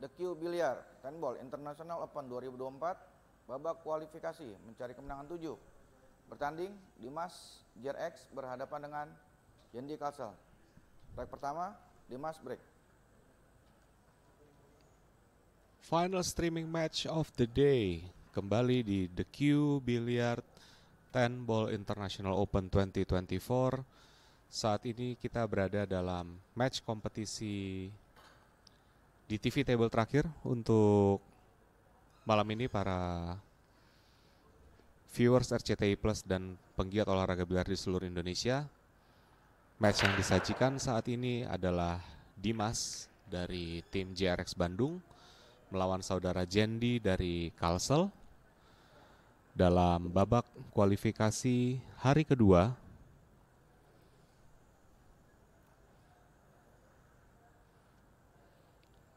The Q Billiard 10 Ball International Open 2024 babak kualifikasi mencari kemenangan 7. Bertanding Dimas JRX berhadapan dengan Yendi Kalsel. Break pertama Dimas break. Final streaming match of the day kembali di The Q Billiard 10 Ball International Open 2024. Saat ini kita berada dalam match kompetisi di TV table terakhir untuk malam ini. Para viewers RCTI Plus dan penggiat olahraga biliar di seluruh Indonesia, match yang disajikan saat ini adalah Dimas dari tim JRX Bandung melawan saudara Jendi dari Kalsel dalam babak kualifikasi hari kedua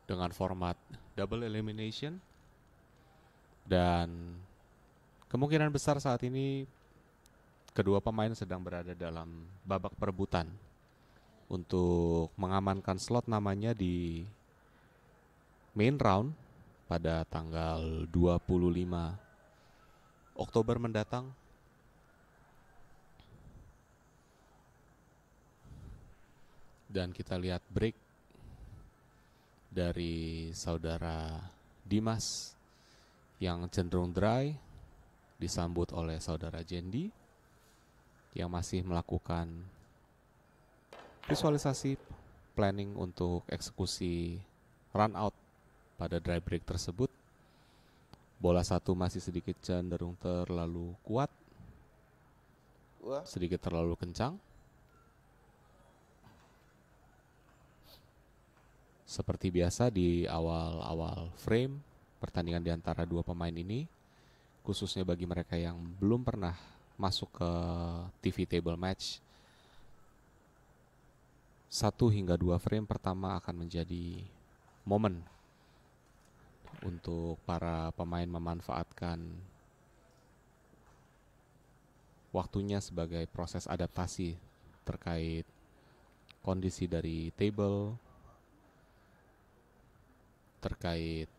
dengan format double elimination, dan kemungkinan besar saat ini kedua pemain sedang berada dalam babak perebutan untuk mengamankan slot namanya di main round pada tanggal 25 Oktober mendatang. Dan kita lihat break dari saudara Dimas yang cenderung dry, disambut oleh saudara Jendi yang masih melakukan visualisasi planning untuk eksekusi run out pada dry break tersebut. Bola satu masih sedikit cenderung terlalu kuat, sedikit terlalu kencang. Seperti biasa di awal-awal frame pertandingan di antara dua pemain ini, khususnya bagi mereka yang belum pernah masuk ke TV table match, 1 hingga 2 frame pertama akan menjadi momen untuk para pemain memanfaatkan waktunya sebagai proses adaptasi terkait kondisi dari table, terkait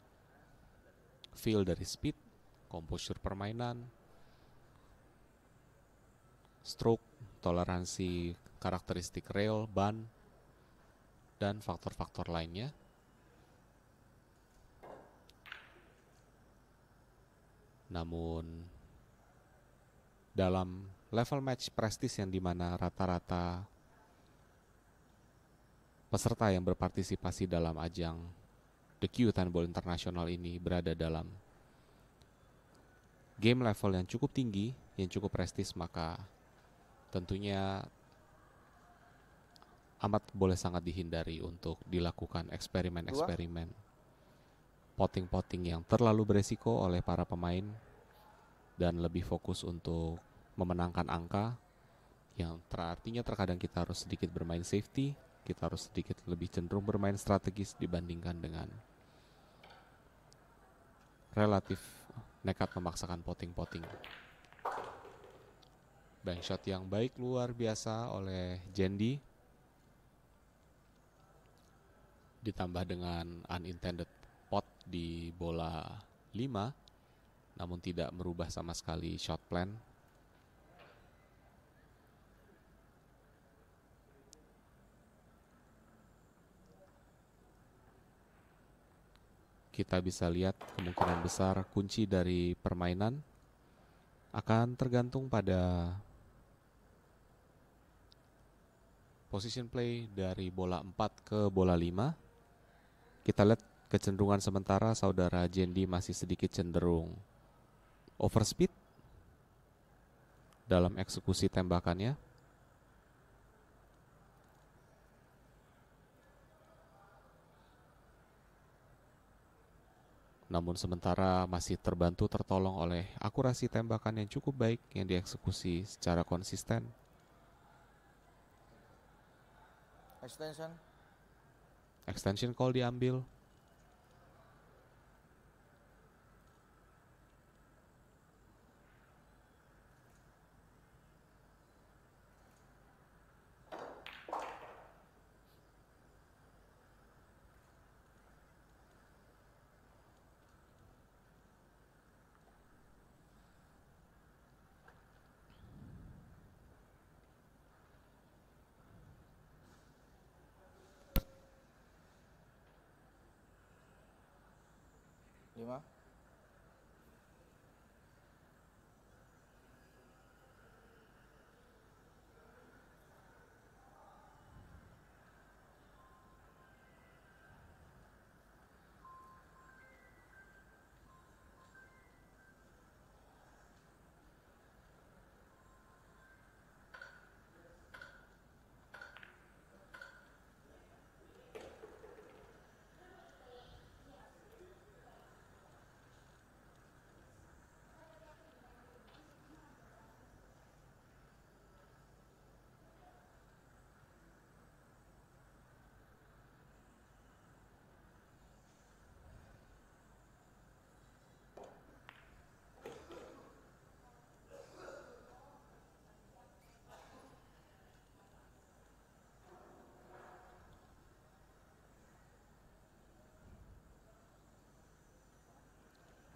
feel dari speed, composure permainan, stroke, toleransi karakteristik rail, ban, dan faktor-faktor lainnya. Namun dalam level match prestis yang dimana rata-rata peserta yang berpartisipasi dalam ajang The Q 10 Ball International ini berada dalam game level yang cukup tinggi, yang cukup prestis, maka tentunya amat boleh sangat dihindari untuk dilakukan eksperimen-eksperimen potting-potting yang terlalu beresiko oleh para pemain, dan lebih fokus untuk memenangkan angka, yang artinya terkadang kita harus sedikit bermain safety, kita harus sedikit lebih cenderung bermain strategis dibandingkan dengan relatif nekat memaksakan potting-potting. Bank shot yang baik luar biasa oleh Jendi, ditambah dengan unintended pot di bola 5, namun tidak merubah sama sekali shot plan. Kita bisa lihat kemungkinan besar kunci dari permainan akan tergantung pada position play dari bola 4 ke bola 5. Kita lihat kecenderungan sementara saudara Jendi masih sedikit cenderung overspeed dalam eksekusi tembakannya. Namun sementara masih tertolong oleh akurasi tembakan yang cukup baik yang dieksekusi secara konsisten. Extension call diambil. 5,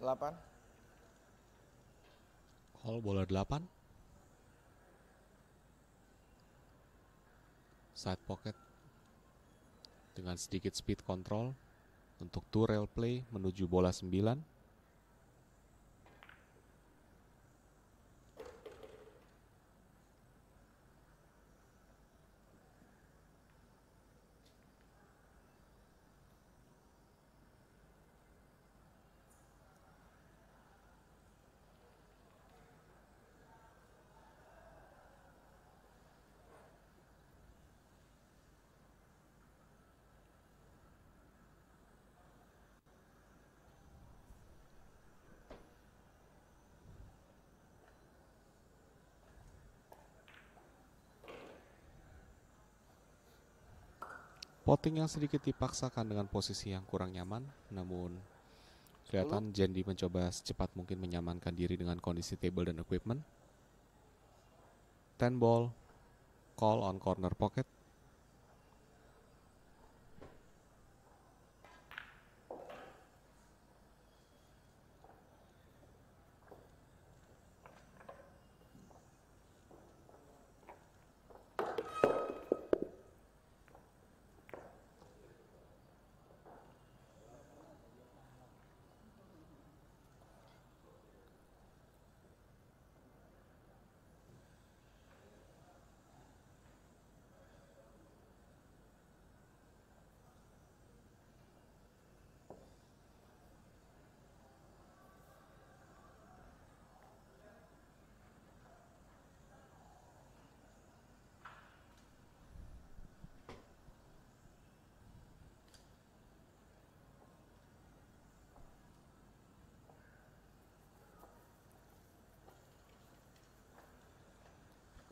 8, Call bola 8. Side pocket dengan sedikit speed control untuk two rail play menuju bola 9. Potting yang sedikit dipaksakan dengan posisi yang kurang nyaman, namun kelihatan Jendi mencoba secepat mungkin menyamankan diri dengan kondisi table dan equipment. 10 ball, call on corner pocket.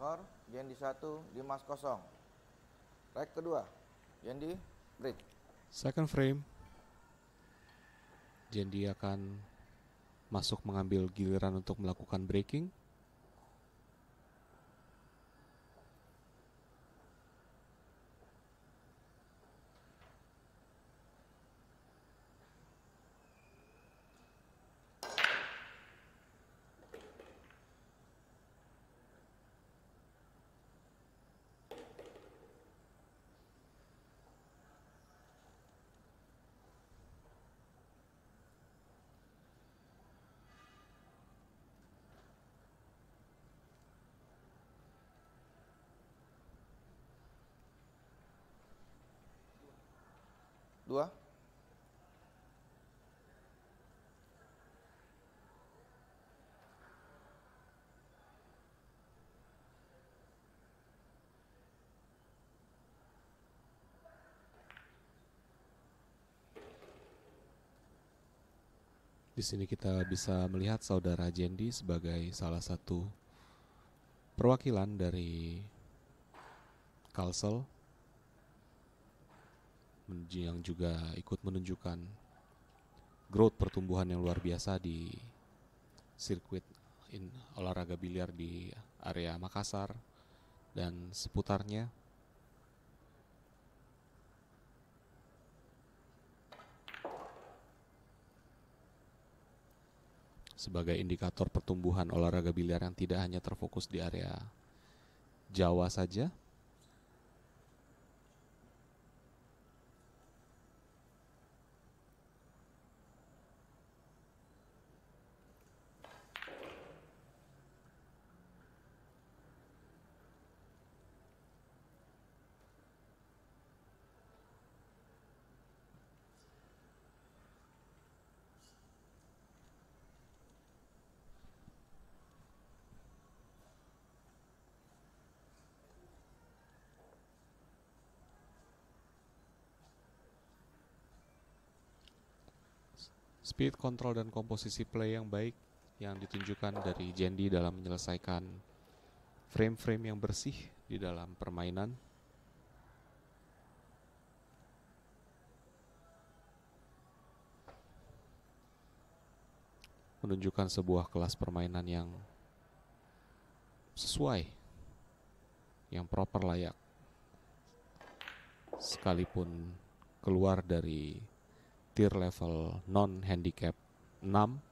skor Jendi 1, Dimas 0. Rek kedua, Jendi break. Second frame, Jendi akan masuk mengambil giliran untuk melakukan breaking. Dua, Di sini kita bisa melihat saudara Jendi sebagai salah satu perwakilan dari Kalsel yang juga ikut menunjukkan growth pertumbuhan yang luar biasa di sirkuit olahraga biliar di area Makassar dan seputarnya. Sebagai indikator pertumbuhan olahraga biliar yang tidak hanya terfokus di area Jawa saja. Speed control dan komposisi play yang baik yang ditunjukkan dari Jendi dalam menyelesaikan frame-frame yang bersih di dalam permainan. Menunjukkan sebuah kelas permainan yang sesuai, yang proper, layak, sekalipun keluar dari tier level non-handicap 6.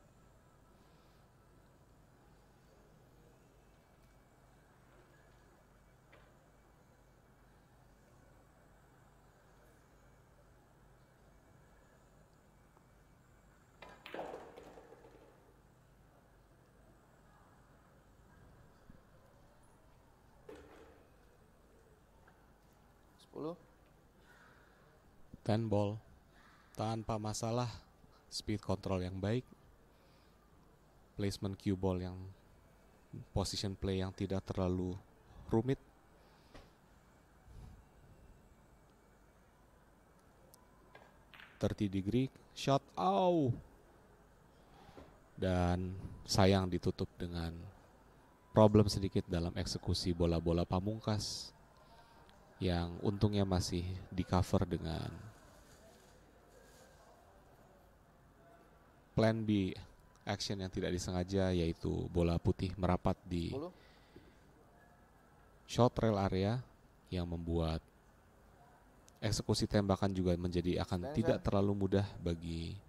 Ten ball tanpa masalah, speed control yang baik, placement cue ball yang position play yang tidak terlalu rumit. Degree shot, dan sayang ditutup dengan problem sedikit dalam eksekusi bola-bola pamungkas yang untungnya masih di cover dengan plan B action yang tidak disengaja, yaitu bola putih merapat di short rail area yang membuat eksekusi tembakan juga menjadi akan tidak terlalu mudah bagi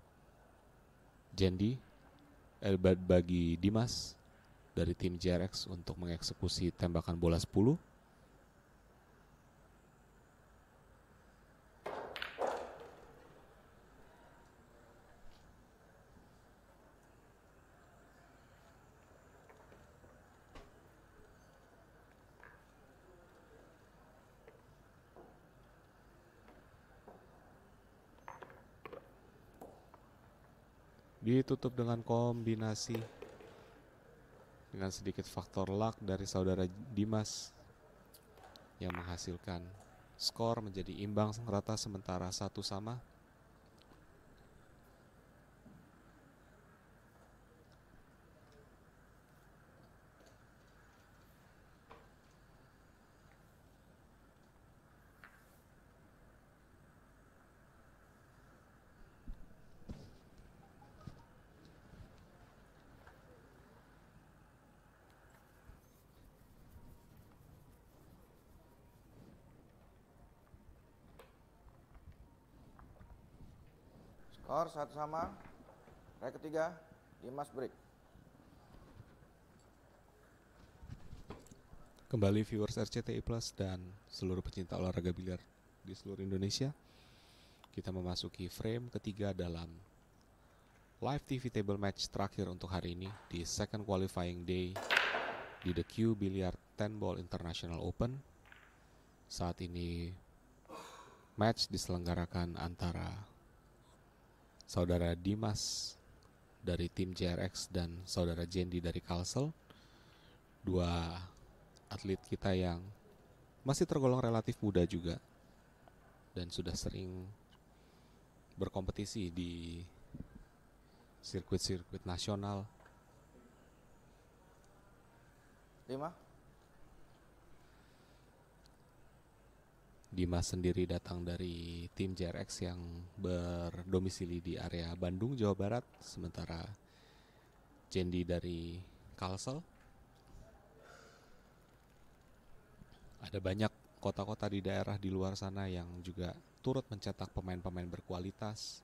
Jendi, bagi Dimas dari tim JRX untuk mengeksekusi tembakan bola 10. Ditutup dengan kombinasi dengan sedikit faktor luck dari saudara Dimas yang menghasilkan skor menjadi imbang rata sementara 1-1. Skor 1-1. Leg ketiga, Dimas break. Kembali viewers RCTI Plus dan seluruh pecinta olahraga biliar di seluruh Indonesia. Kita memasuki frame ketiga dalam live TV table match terakhir untuk hari ini di second qualifying day di The Q Billiard 10 Ball International Open. Saat ini match diselenggarakan antara saudara Dimas dari tim JRX dan saudara Jendi dari Kalsel. Dua atlet kita yang masih tergolong relatif muda juga dan sudah sering berkompetisi di sirkuit-sirkuit nasional. 5. Dimas sendiri datang dari tim JRX yang berdomisili di area Bandung, Jawa Barat, sementara Jendi dari Kalsel. Ada banyak kota-kota di daerah di luar sana yang juga turut mencetak pemain-pemain berkualitas.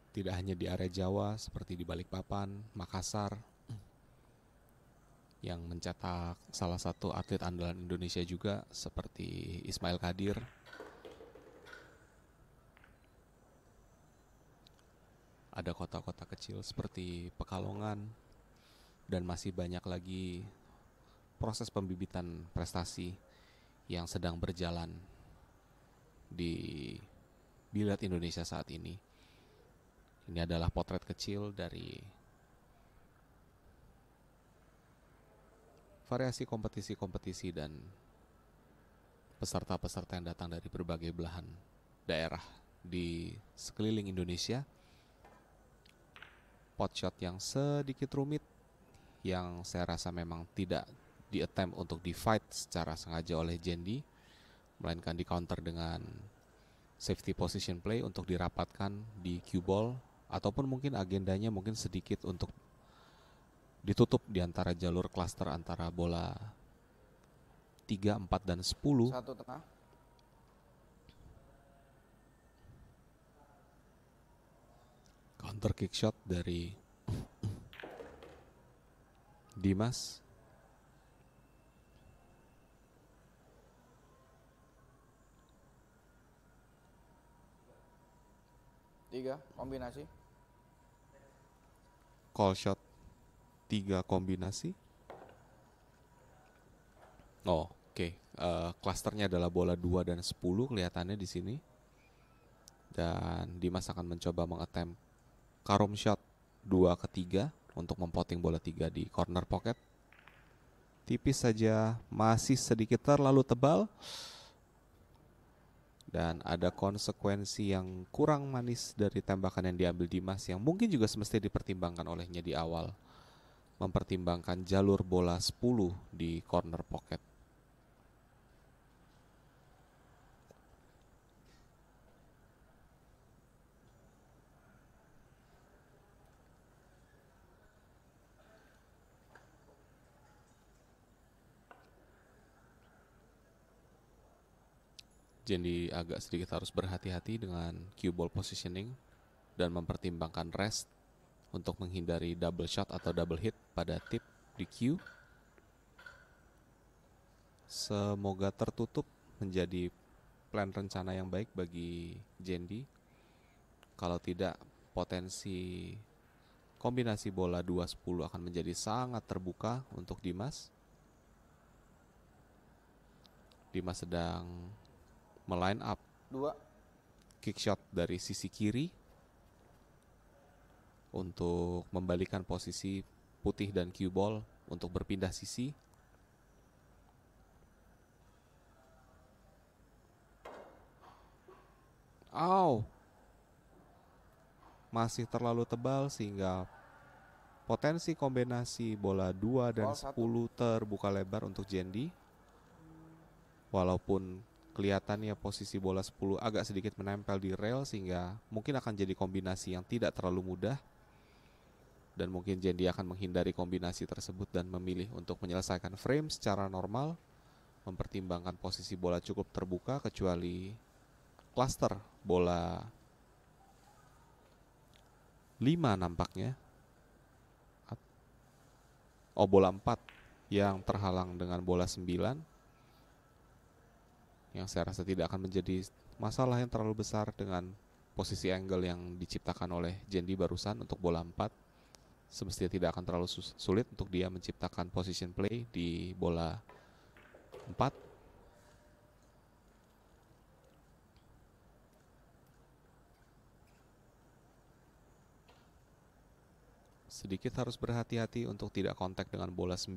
Tidak hanya di area Jawa seperti di Balikpapan, Makassar, yang mencetak salah satu atlet andalan Indonesia juga seperti Ismail Kadir. Ada kota-kota kecil seperti Pekalongan dan masih banyak lagi proses pembibitan prestasi yang sedang berjalan di biliar Indonesia saat ini. Ini adalah potret kecil dari variasi kompetisi-kompetisi dan peserta-peserta yang datang dari berbagai belahan daerah di sekeliling Indonesia. pot shot yang sedikit rumit, yang saya rasa memang tidak di-attempt untuk di-fight secara sengaja oleh Jendi, melainkan di-counter dengan safety position play untuk dirapatkan di cue ball, ataupun mungkin agendanya mungkin sedikit untuk ditutup di antara jalur cluster antara bola 3, 4, dan 10. Satu tengah. Counter kick shot dari Dimas. Tiga kombinasi. Call shot 3 kombinasi. Oh, oke. Clusternya adalah bola 2 dan 10 kelihatannya di sini. Dan Dimas akan mencoba mengattempt carom shot 2 ke 3 untuk mempoting bola 3 di corner pocket. Tipis saja, masih sedikit terlalu tebal. Dan ada konsekuensi yang kurang manis dari tembakan yang diambil Dimas, yang mungkin juga semestinya dipertimbangkan olehnya di awal. Mempertimbangkan jalur bola 10 di corner pocket. Jadi agak sedikit harus berhati-hati dengan cue ball positioning dan mempertimbangkan rest untuk menghindari double shot atau double hit pada tip di cue. Semoga tertutup menjadi plan rencana yang baik bagi Jendi. Kalau tidak, potensi kombinasi bola 2-10 akan menjadi sangat terbuka untuk Dimas. Dimas sedang meline up 2. kick shot dari sisi kiri untuk membalikan posisi putih dan cue ball untuk berpindah sisi. Masih terlalu tebal sehingga potensi kombinasi bola 2 dan 10 terbuka lebar untuk Jendi. Walaupun kelihatannya posisi bola 10 agak sedikit menempel di rail, sehingga mungkin akan jadi kombinasi yang tidak terlalu mudah. Dan mungkin Jendi akan menghindari kombinasi tersebut dan memilih untuk menyelesaikan frame secara normal, mempertimbangkan posisi bola cukup terbuka kecuali cluster bola 5 nampaknya. Bola 4 yang terhalang dengan bola 9. Yang saya rasa tidak akan menjadi masalah yang terlalu besar dengan posisi angle yang diciptakan oleh Jendi barusan untuk bola 4. Semestinya tidak akan terlalu sulit untuk dia menciptakan position play di bola 4. Sedikit harus berhati-hati untuk tidak kontak dengan bola 9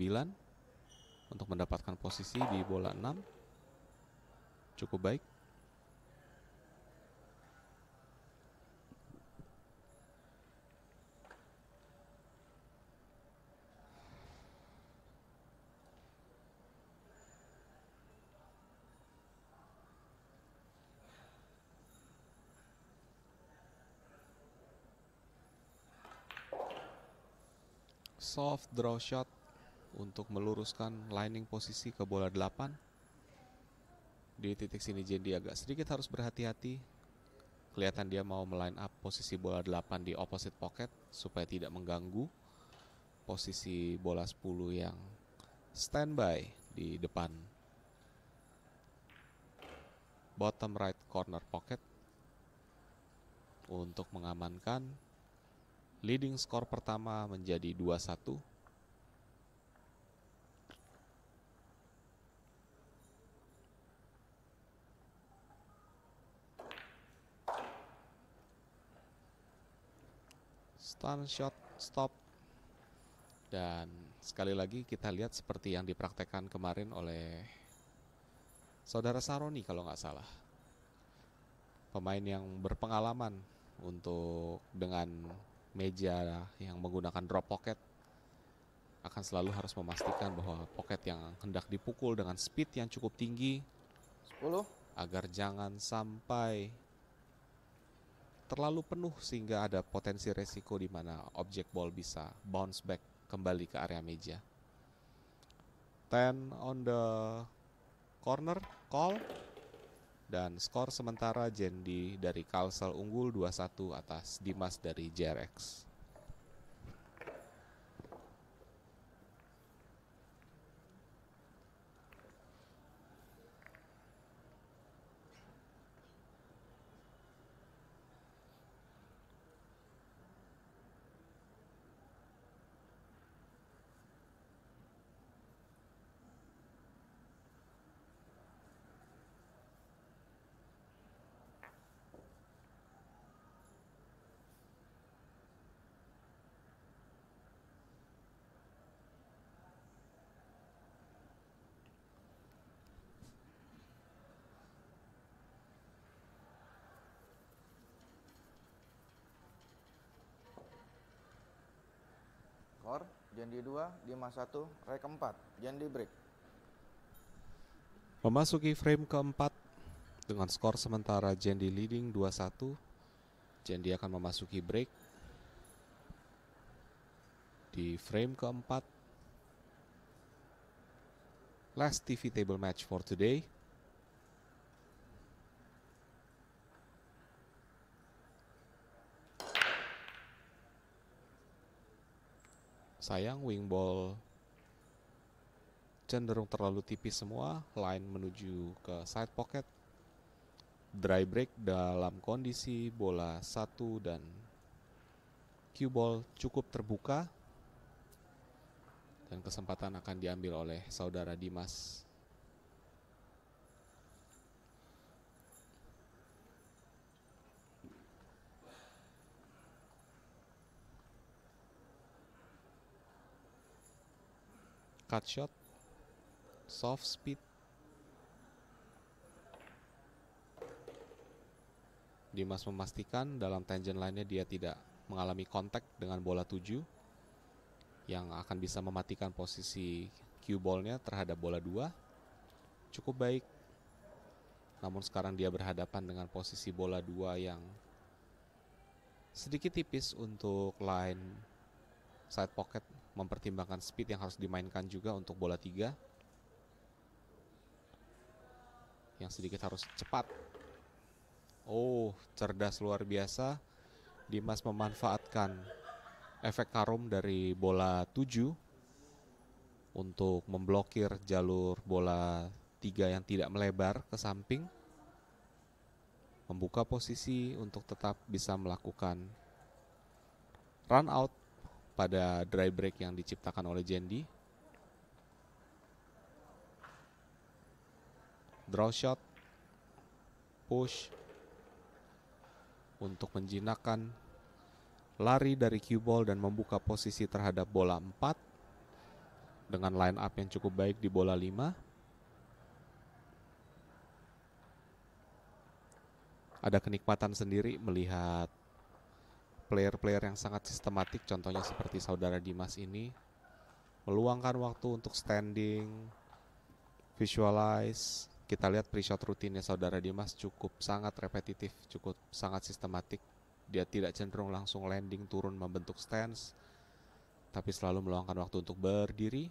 untuk mendapatkan posisi di bola 6. Cukup baik. Soft draw shot untuk meluruskan lining posisi ke bola 8. Di titik sini Jendi agak sedikit harus berhati-hati. Kelihatan dia mau meline up posisi bola 8 di opposite pocket supaya tidak mengganggu posisi bola 10 yang standby di depan bottom right corner pocket untuk mengamankan leading skor pertama menjadi 2-1. Stun shot stop. Dan sekali lagi kita lihat seperti yang dipraktekkan kemarin oleh saudara Saroni kalau nggak salah. Pemain yang berpengalaman untuk dengan meja yang menggunakan drop pocket akan selalu harus memastikan bahwa pocket yang hendak dipukul dengan speed yang cukup tinggi 10, agar jangan sampai terlalu penuh sehingga ada potensi resiko di mana objek ball bisa bounce back kembali ke area meja. 10 on the corner call, dan skor sementara Jendi dari Kalsel unggul 2-1 atas Dimas dari JRX. skor Jendi 2, Dimas 1, rek 4, Jendi break. Memasuki frame keempat dengan skor sementara Jendi leading 2-1, Jendi akan memasuki break. Di frame keempat, last TV table match for today. Sayang wing ball cenderung terlalu tipis semua, line menuju ke side pocket. Dry break dalam kondisi bola 1 dan cue ball cukup terbuka. Dan kesempatan akan diambil oleh saudara Dimas. Cut shot, soft speed. Dimas memastikan dalam tangent line-nya dia tidak mengalami kontak dengan bola 7 yang akan bisa mematikan posisi cue ball-nya terhadap bola 2. Cukup baik. Namun sekarang dia berhadapan dengan posisi bola 2 yang sedikit tipis untuk line side pocket, mempertimbangkan speed yang harus dimainkan juga untuk bola 3 yang sedikit harus cepat. Oh, cerdas luar biasa. Dimas memanfaatkan efek karom dari bola 7 untuk memblokir jalur bola 3 yang tidak melebar ke samping, membuka posisi untuk tetap bisa melakukan run out pada dry break yang diciptakan oleh Jendi. Draw shot, push untuk menjinakkan lari dari cue ball dan membuka posisi terhadap bola 4 dengan line up yang cukup baik di bola 5. Ada kenikmatan sendiri melihat player-player yang sangat sistematik, contohnya seperti saudara Dimas ini, meluangkan waktu untuk standing, visualize. Kita lihat pre-shot rutinnya saudara Dimas cukup sangat repetitif, cukup sangat sistematik. Dia tidak cenderung langsung landing turun membentuk stance, tapi selalu meluangkan waktu untuk berdiri,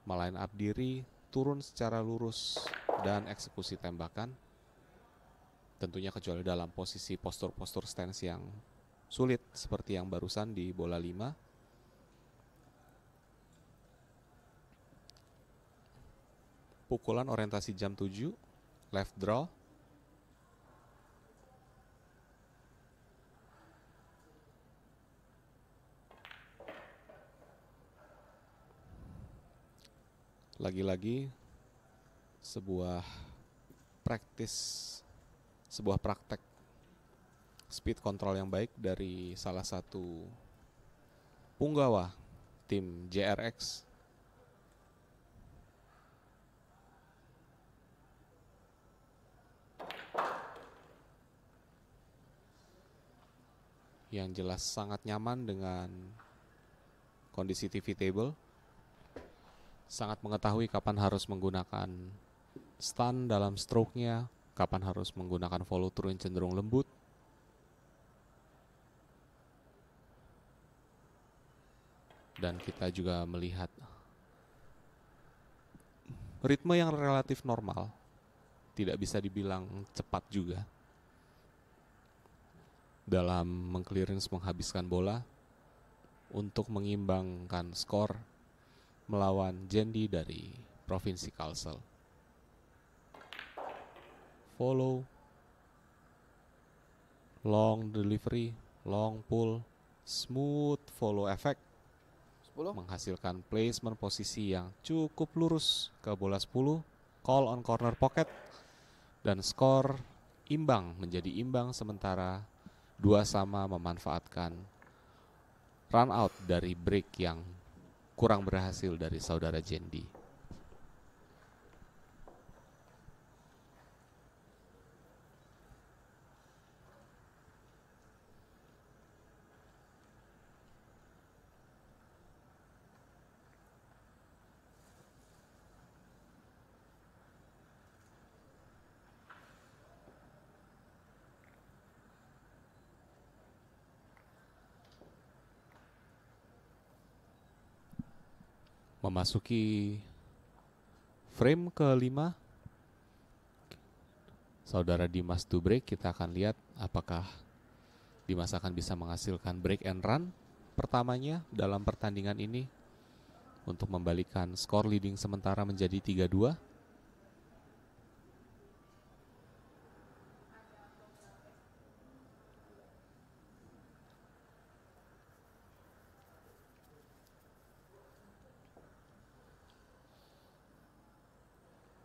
meline up diri, turun secara lurus, dan eksekusi tembakan. Tentunya kecuali dalam posisi postur-postur stance yang sulit seperti yang barusan di bola 5. Pukulan orientasi jam 7, left draw. Lagi-lagi sebuah praktek speed control yang baik dari salah satu punggawa tim JRX. yang jelas sangat nyaman dengan kondisi TV table. Sangat mengetahui kapan harus menggunakan stun dalam stroke-nya, kapan harus menggunakan follow through yang cenderung lembut. Dan kita juga melihat ritme yang relatif normal, tidak bisa dibilang cepat juga, dalam mengclearance menghabiskan bola untuk mengimbangkan skor melawan Jendi dari Provinsi Kalsel. Follow, long delivery, long pull, smooth follow effect 10. menghasilkan placement posisi yang cukup lurus ke bola 10, call on corner pocket, dan skor imbang menjadi imbang sementara dua sama memanfaatkan run out dari break yang kurang berhasil dari saudara Jendi. Memasuki frame ke-5, saudara Dimas to break. Kita akan lihat apakah Dimas akan bisa menghasilkan break and run pertamanya dalam pertandingan ini untuk membalikan skor leading sementara menjadi 3-2.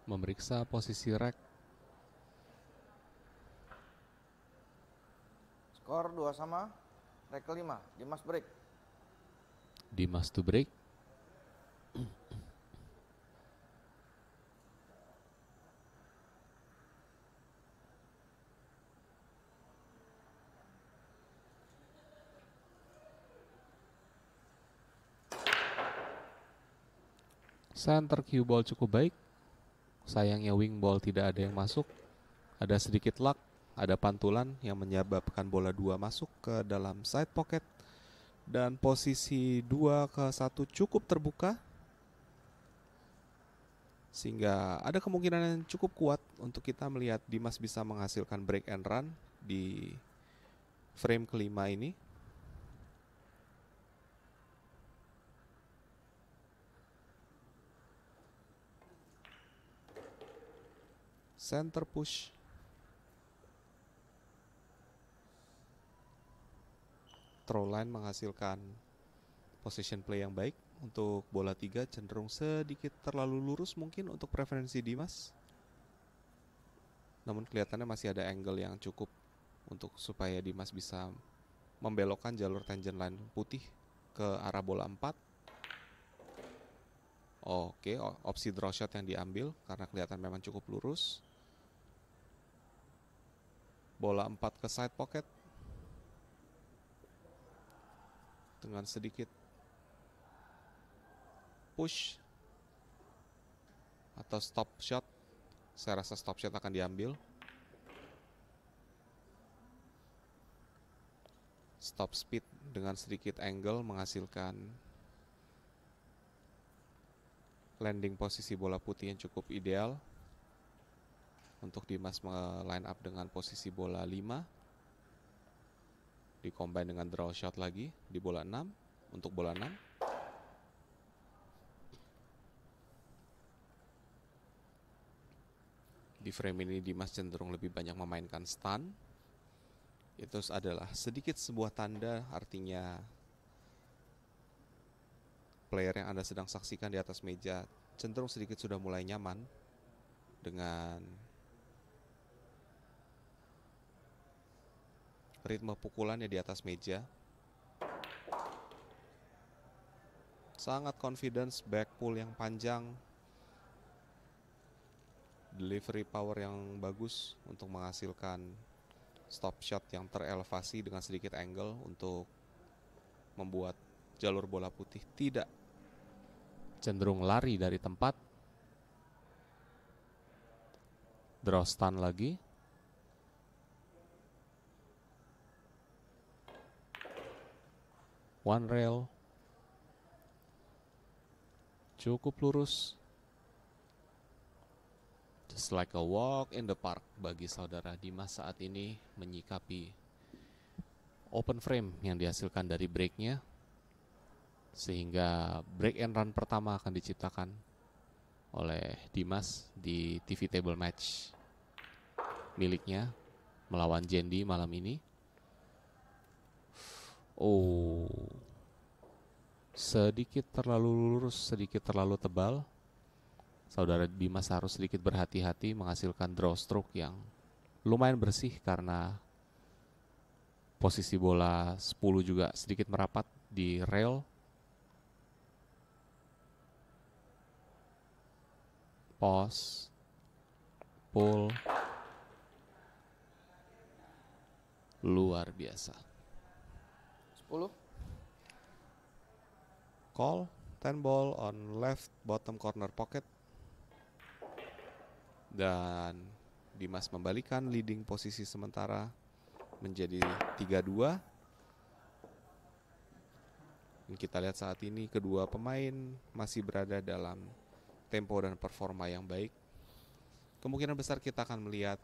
Memeriksa posisi rack. Skor 2 sama. Rack ke-5. Dimas break. Dimas to break. Center cue ball cukup baik. Sayangnya wing ball tidak ada yang masuk. Ada sedikit luck, ada pantulan yang menyebabkan bola 2 masuk ke dalam side pocket. Dan posisi 2-1 cukup terbuka, sehingga ada kemungkinan yang cukup kuat untuk kita melihat Dimas bisa menghasilkan break and run di frame ke-5 ini. Center push. Throw line menghasilkan position play yang baik. Untuk bola 3 cenderung sedikit terlalu lurus mungkin untuk preferensi Dimas. Namun kelihatannya masih ada angle yang cukup untuk supaya Dimas bisa membelokkan jalur tangent line putih ke arah bola 4. Oke, opsi draw shot yang diambil karena kelihatan memang cukup lurus. Bola 4 ke side pocket dengan sedikit push atau stop shot. Saya rasa stop shot akan diambil. Stop speed dengan sedikit angle menghasilkan landing posisi bola putih yang cukup ideal untuk Dimas line up dengan posisi bola 5. Dikombine dengan draw shot lagi di bola 6 untuk bola 6. Di frame ini Dimas cenderung lebih banyak memainkan stun. Itu adalah sedikit sebuah tanda, artinya player yang Anda sedang saksikan di atas meja cenderung sedikit sudah mulai nyaman dengan ritme pukulannya di atas meja. Sangat confidence, back pull yang panjang, delivery power yang bagus untuk menghasilkan stop shot yang terelevasi dengan sedikit angle untuk membuat jalur bola putih tidak cenderung lari dari tempat. Draw stun lagi. One rail. Cukup lurus. Just like a walk in the park bagi saudara Dimas saat ini menyikapi open frame yang dihasilkan dari breaknya. Sehingga break and run pertama akan diciptakan oleh Dimas di TV table match miliknya melawan Jendi malam ini. Oh, sedikit terlalu lurus, sedikit terlalu tebal. Saudara Dimas harus sedikit berhati-hati menghasilkan draw stroke yang lumayan bersih karena posisi bola 10 juga sedikit merapat di rail. Pause, pull, luar biasa. 10. Call, 10 ball on left bottom corner pocket. Dan Dimas membalikan leading posisi sementara menjadi 3-2. Kita lihat saat ini kedua pemain masih berada dalam tempo dan performa yang baik. Kemungkinan besar kita akan melihat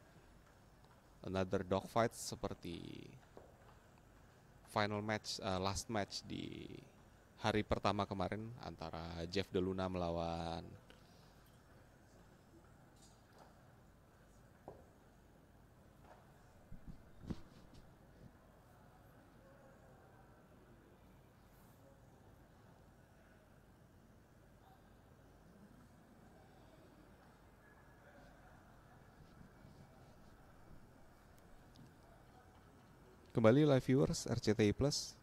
another dogfight seperti final match, last match di hari pertama kemarin antara Jeff DeLuna melawan kembali live viewers RCTI Plus.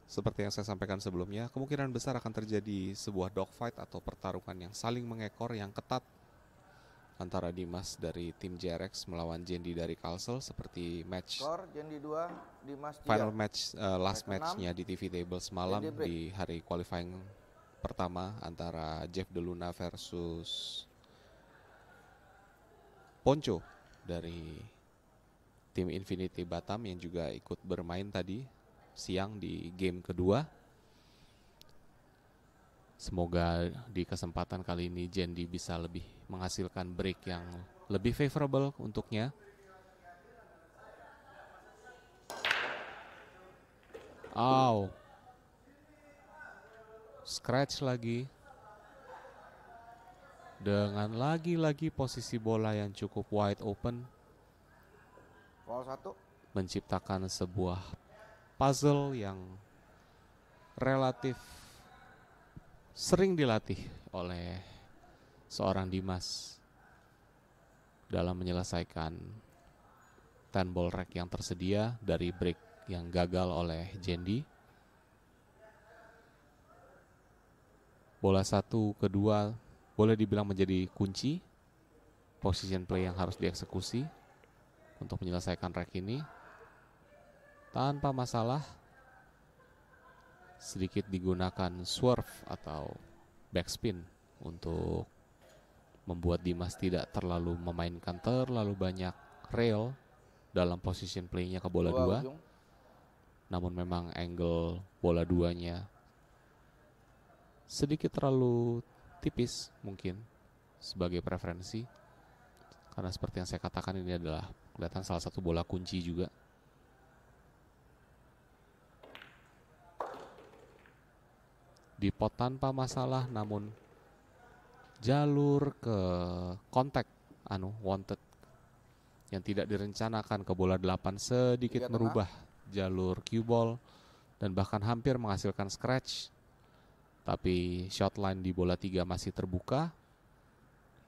Seperti yang saya sampaikan sebelumnya, kemungkinan besar akan terjadi sebuah dogfight atau pertarungan yang saling mengekor yang ketat antara Dimas dari tim JRX melawan Jendi dari Kalsel seperti match Skor Jendi 2, Dimas 3. final match last Leg matchnya 6, di TV Table semalam Jendi break. di hari qualifying pertama antara Jeff DeLuna versus Ponco dari tim Infinity Batam yang juga ikut bermain tadi siang di game kedua. Semoga di kesempatan kali ini Jendi bisa lebih menghasilkan break yang lebih favorable untuknya. Scratch lagi. Dengan lagi-lagi posisi bola yang cukup wide open. Ball 1. Menciptakan sebuah puzzle yang relatif sering dilatih oleh seorang Dimas dalam menyelesaikan 10 ball rack yang tersedia dari break yang gagal oleh Jendi. Bola 1, kedua boleh dibilang menjadi kunci position play yang harus dieksekusi untuk menyelesaikan rack ini. Tanpa masalah, sedikit digunakan swerve atau backspin untuk membuat Dimas tidak terlalu memainkan terlalu banyak rail dalam position play-nya ke bola 2. Namun memang angle bola 2-nya sedikit terlalu tipis mungkin sebagai preferensi. Karena seperti yang saya katakan ini adalah kelihatan salah satu bola kunci juga. Di pot tanpa masalah, namun jalur ke kontak wanted yang tidak direncanakan ke bola 8 sedikit merubah jalur cue ball dan bahkan hampir menghasilkan scratch. Tapi shot line di bola 3 masih terbuka.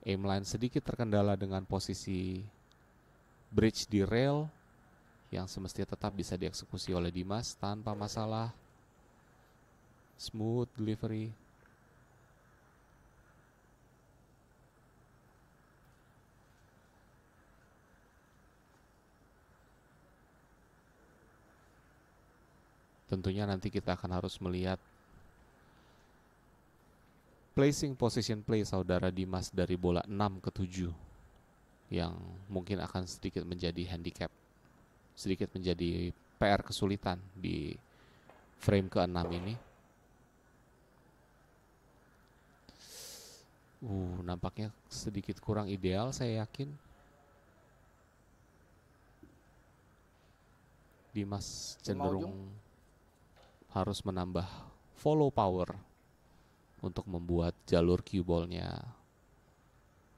Aim line sedikit terkendala dengan posisi bridge di rail yang semestinya tetap bisa dieksekusi oleh Dimas tanpa masalah. Smooth delivery. tentunya nanti kita akan harus melihat placing position play saudara Dimas dari bola 6 ke 7 yang mungkin akan sedikit menjadi handicap, sedikit menjadi PR kesulitan di frame ke-6 ini. Nampaknya sedikit kurang ideal, saya yakin. Dimas cenderung harus menambah follow power untuk membuat jalur cue ball-nya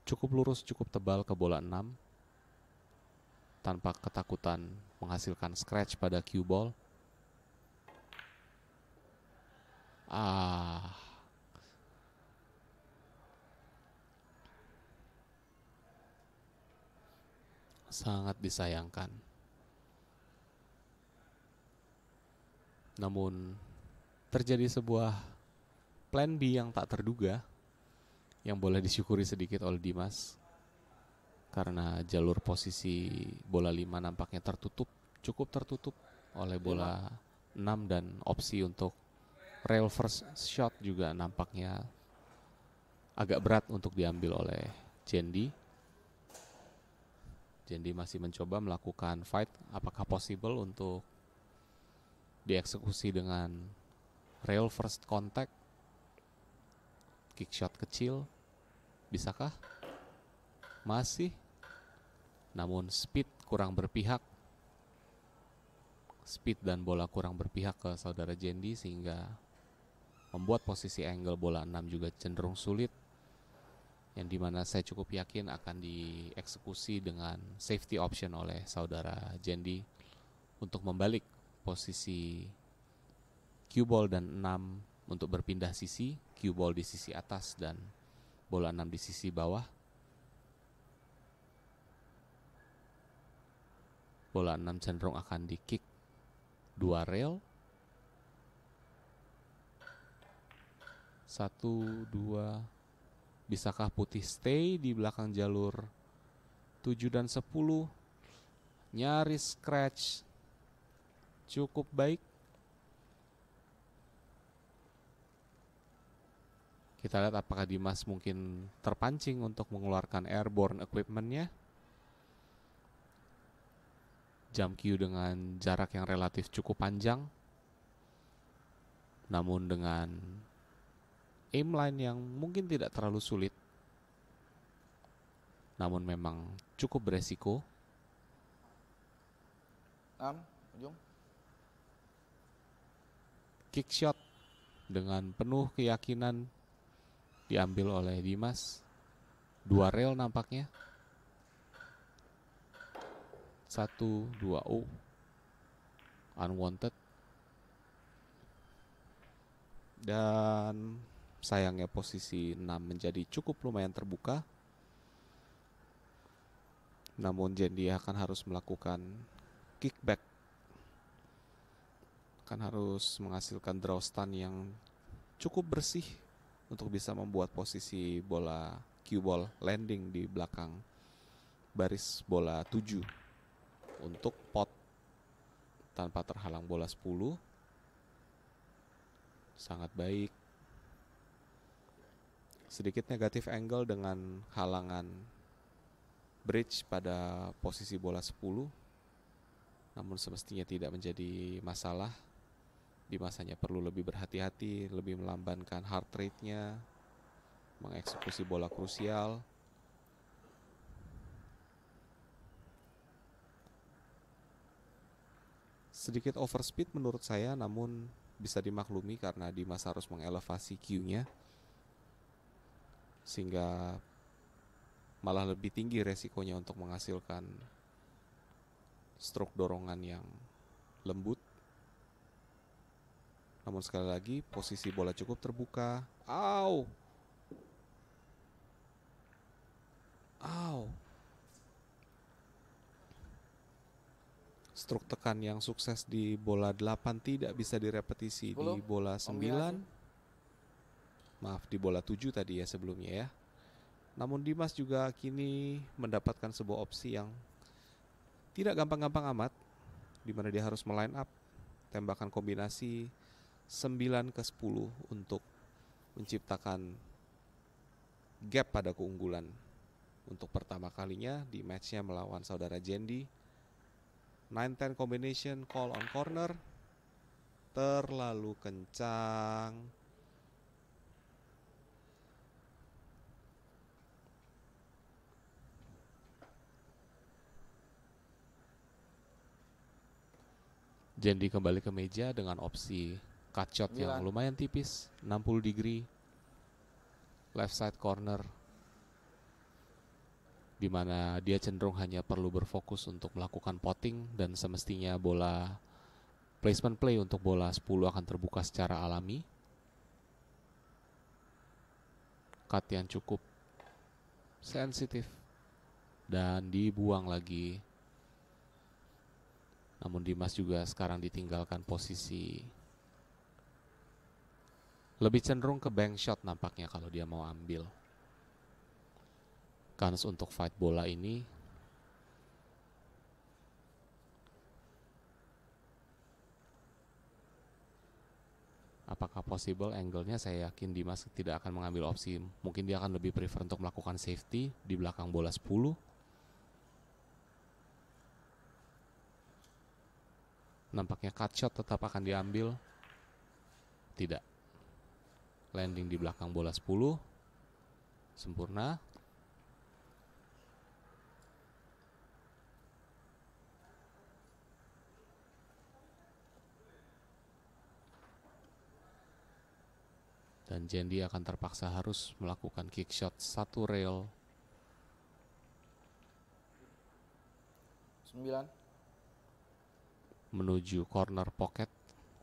cukup lurus, cukup tebal ke bola 6 tanpa ketakutan menghasilkan scratch pada cue ball. Sangat disayangkan. Namun terjadi sebuah plan B yang tak terduga yang boleh disyukuri sedikit oleh Dimas, karena jalur posisi bola 5 nampaknya tertutup, cukup tertutup oleh bola 6, dan opsi untuk rail first shot juga nampaknya agak berat untuk diambil oleh Jendi. Jendi masih mencoba melakukan fight, apakah possible untuk dieksekusi dengan rail first contact, kick shot kecil, bisakah? Masih, namun speed kurang berpihak, speed dan bola kurang berpihak ke saudara Jendi, sehingga membuat posisi angle bola 6 juga cenderung sulit, yang dimana saya cukup yakin akan dieksekusi dengan safety option oleh saudara Jendi untuk membalik posisi cue ball dan 6 untuk berpindah sisi, cue ball di sisi atas dan bola 6 di sisi bawah. Bola 6 cenderung akan di kick 2 rail. 1, 2. Bisakah putih stay di belakang jalur 7 dan 10? Nyaris scratch. Cukup baik. Kita lihat apakah Dimas mungkin terpancing untuk mengeluarkan airborne equipment-nya. Jump cue dengan jarak yang relatif cukup panjang, namun dengan aim line yang mungkin tidak terlalu sulit, namun memang cukup beresiko. 6, ujung. Kick shot dengan penuh keyakinan diambil oleh Dimas. 2 rail nampaknya. 1, 2, unwanted. Dan sayangnya posisi 6 menjadi cukup lumayan terbuka. Namun Jendi akan harus melakukan kickback, akan harus menghasilkan draw stun yang cukup bersih untuk bisa membuat posisi bola cue ball landing di belakang baris bola 7 untuk pot tanpa terhalang bola 10. Sangat baik. Sedikit negatif angle dengan halangan bridge pada posisi bola 10, namun semestinya tidak menjadi masalah. Dimas hanya perlu lebih berhati-hati, lebih melambankan heart rate-nya, mengeksekusi bola krusial. Sedikit overspeed menurut saya, namun bisa dimaklumi karena Dimas harus mengelevasi cue-nya, sehingga malah lebih tinggi resikonya untuk menghasilkan stroke dorongan yang lembut. Namun sekali lagi posisi bola cukup terbuka. Stroke tekan yang sukses di bola 8 tidak bisa direpetisi di bola 9. Maaf, di bola 7 tadi ya sebelumnya ya. Namun Dimas juga kini mendapatkan sebuah opsi yang tidak gampang-gampang amat, di mana dia harus meline up tembakan kombinasi 9-10 untuk menciptakan gap pada keunggulan untuk pertama kalinya di matchnya melawan saudara Jendi. 9-10 combination call on corner, terlalu kencang. Jendi kembali ke meja dengan opsi cut shot yang lumayan tipis, 60 degree left side corner, di mana dia cenderung hanya perlu berfokus untuk melakukan potting dan semestinya bola placement play untuk bola 10 akan terbuka secara alami. Cut yang cukup sensitif dan dibuang lagi. Namun Dimas juga sekarang ditinggalkan posisi lebih cenderung ke bank shot nampaknya kalau dia mau ambil. Kans untuk fight bola ini apakah possible angle-nya, saya yakin Dimas tidak akan mengambil opsi. Mungkin dia akan lebih prefer untuk melakukan safety di belakang bola 10. Nampaknya cut shot tetap akan diambil. Tidak. Landing di belakang bola 10. Sempurna. Dan Jendi akan terpaksa harus melakukan kick shot satu rail. 9 menuju corner pocket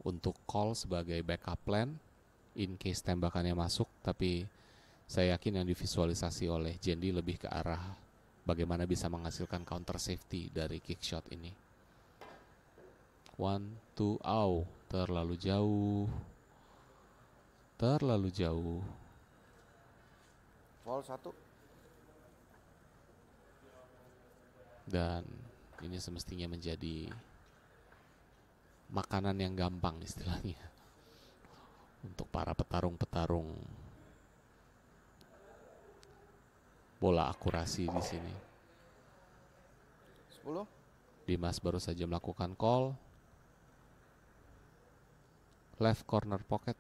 untuk call sebagai backup plan in case tembakannya masuk. Tapi saya yakin yang divisualisasi oleh Jendi lebih ke arah bagaimana bisa menghasilkan counter safety dari kick shot ini. 1-2 out, terlalu jauh. Terlalu jauh. Foul 1. Dan ini semestinya menjadi makanan yang gampang istilahnya untuk para petarung-petarung bola akurasi di sini. 10. Dimas baru saja melakukan call. Left corner pocket.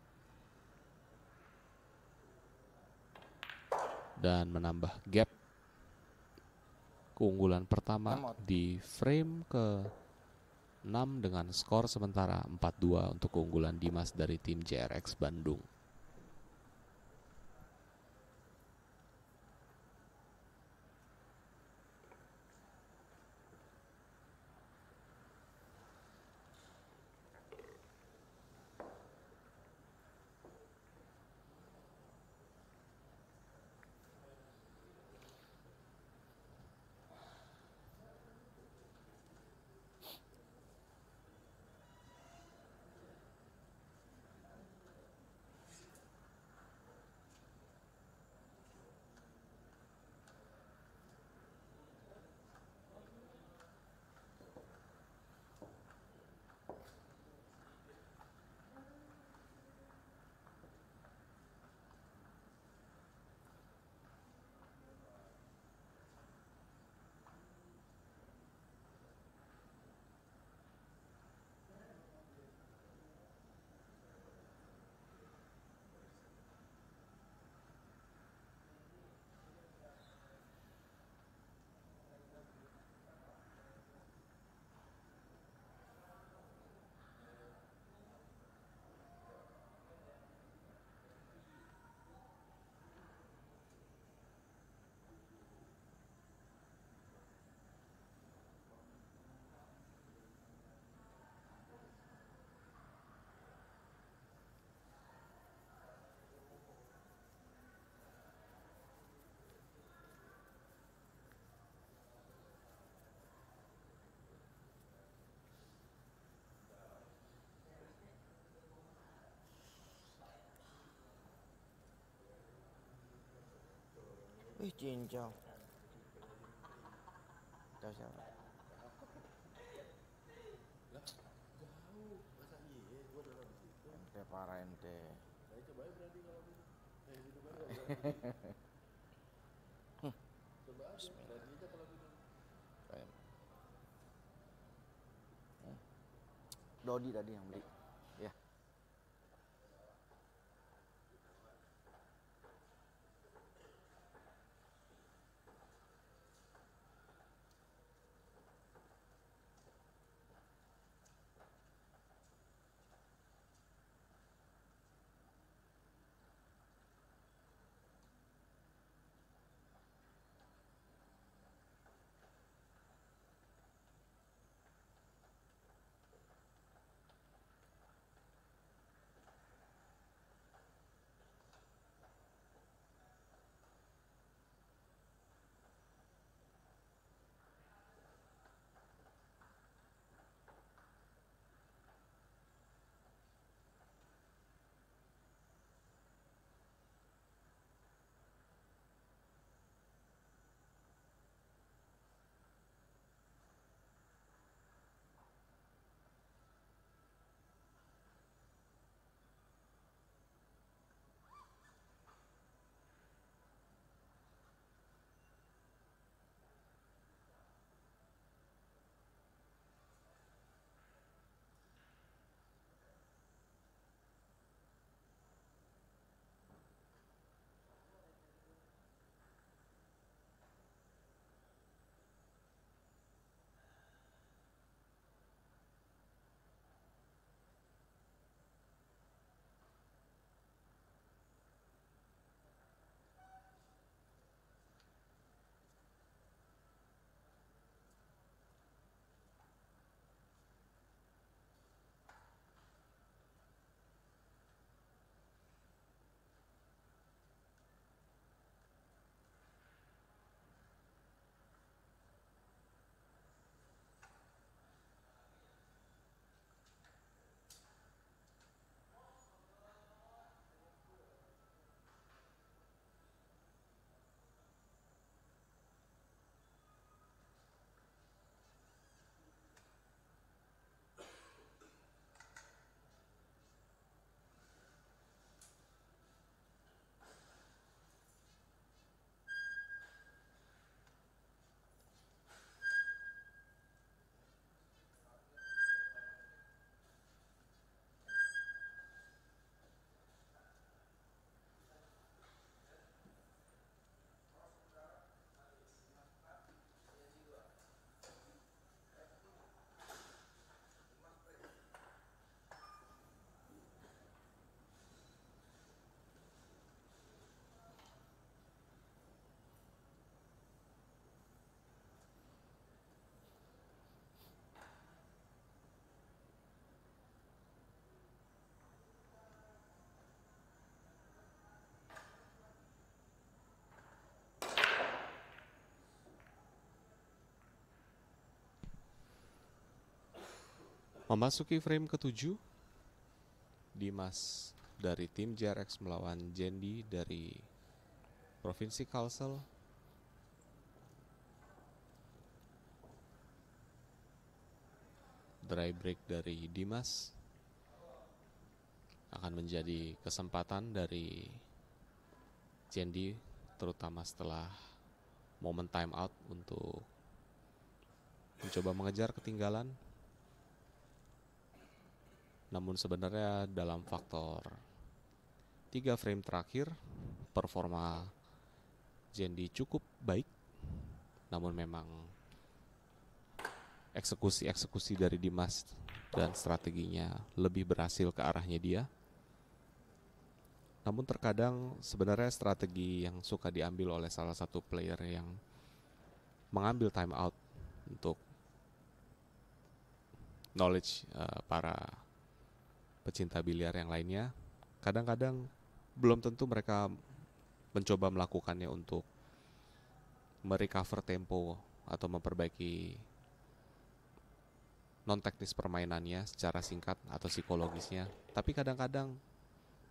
Dan menambah gap keunggulan pertama di frame ke-6 dengan skor sementara 4-2 untuk keunggulan Dimas dari tim JRX Bandung. Cincau. Tahu siapa? Teh parah ente. Saya coba berani kalau gitu. Gitu kan nggak berani. Coba aja, berani aja kalau gitu. Dodi tadi yang beli. Ya. Memasuki frame ke-7, Dimas dari tim JRX melawan Jendi dari Provinsi Kalsel. Dry break dari Dimas akan menjadi kesempatan dari Jendi, terutama setelah momen time out untuk mencoba mengejar ketinggalan. Namun sebenarnya dalam faktor 3 frame terakhir, performa Jendi cukup baik. Namun memang eksekusi dari Dimas dan strateginya lebih berhasil ke arahnya dia. Namun terkadang sebenarnya strategi yang suka diambil oleh salah satu player yang mengambil time out untuk knowledge para pecinta biliar yang lainnya, kadang-kadang belum tentu mereka mencoba melakukannya untuk merecover tempo atau memperbaiki non-teknis permainannya secara singkat atau psikologisnya. Tapi kadang-kadang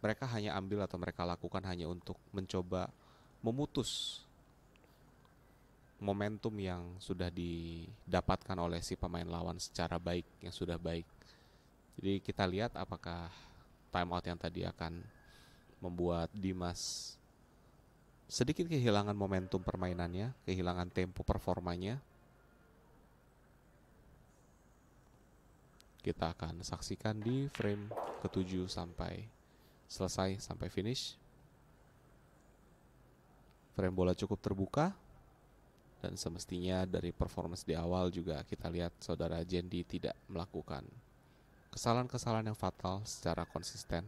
mereka hanya ambil atau mereka lakukan hanya untuk mencoba memutus momentum yang sudah didapatkan oleh si pemain lawan secara baik, yang sudah baik. Jadi kita lihat apakah timeout yang tadi akan membuat Dimas sedikit kehilangan momentum permainannya, kehilangan tempo performanya. Kita akan saksikan di frame ke-7 sampai selesai, sampai finish. Frame bola cukup terbuka, dan semestinya dari performance di awal juga kita lihat saudara Jendi tidak melakukan kesalahan-kesalahan yang fatal secara konsisten,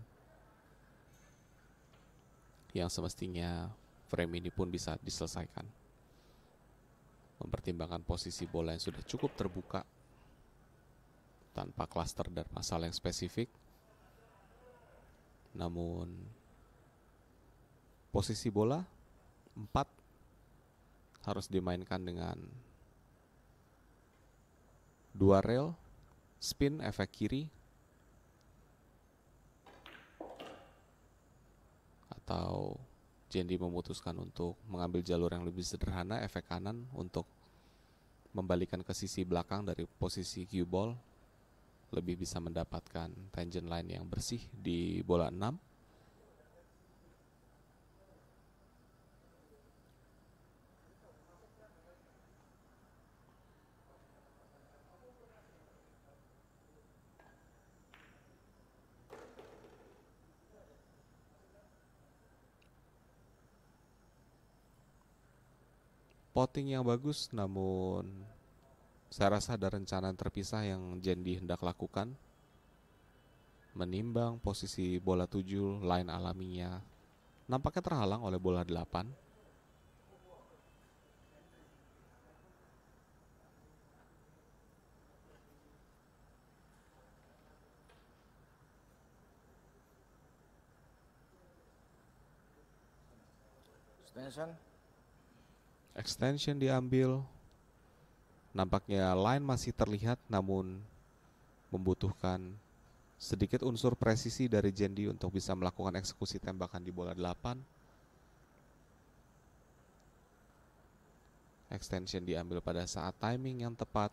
yang semestinya frame ini pun bisa diselesaikan. Mempertimbangkan posisi bola yang sudah cukup terbuka tanpa klaster dan masalah yang spesifik. Namun posisi bola 4 harus dimainkan dengan 2 rail, spin efek kiri, atau Jendi memutuskan untuk mengambil jalur yang lebih sederhana, efek kanan, untuk membalikan ke sisi belakang dari posisi cue ball, lebih bisa mendapatkan tangent line yang bersih di bola 6. Potting yang bagus, namun saya rasa ada rencana terpisah yang Jendi hendak lakukan. Menimbang posisi bola 7, line alaminya nampaknya terhalang oleh bola 8. Extension diambil. Nampaknya line masih terlihat, namun membutuhkan sedikit unsur presisi dari Jendi untuk bisa melakukan eksekusi tembakan di bola 8. Extension diambil pada saat timing yang tepat.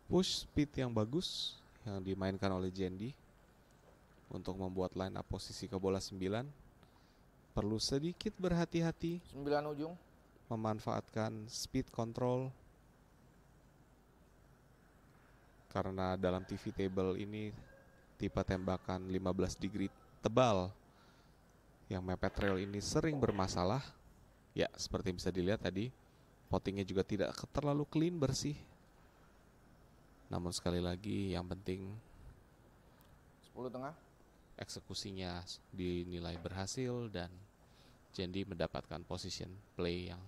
Push speed yang bagus yang dimainkan oleh Jendi untuk membuat line up posisi ke bola 9. Perlu sedikit berhati-hati 9 ujung, memanfaatkan speed control, karena dalam TV table ini tipe tembakan 15 degree tebal yang mepet rail ini sering bermasalah. Ya, seperti bisa dilihat tadi, pottingnya juga tidak terlalu clean, bersih. Namun sekali lagi yang penting 10 tengah, eksekusinya dinilai berhasil dan Jendi mendapatkan position play yang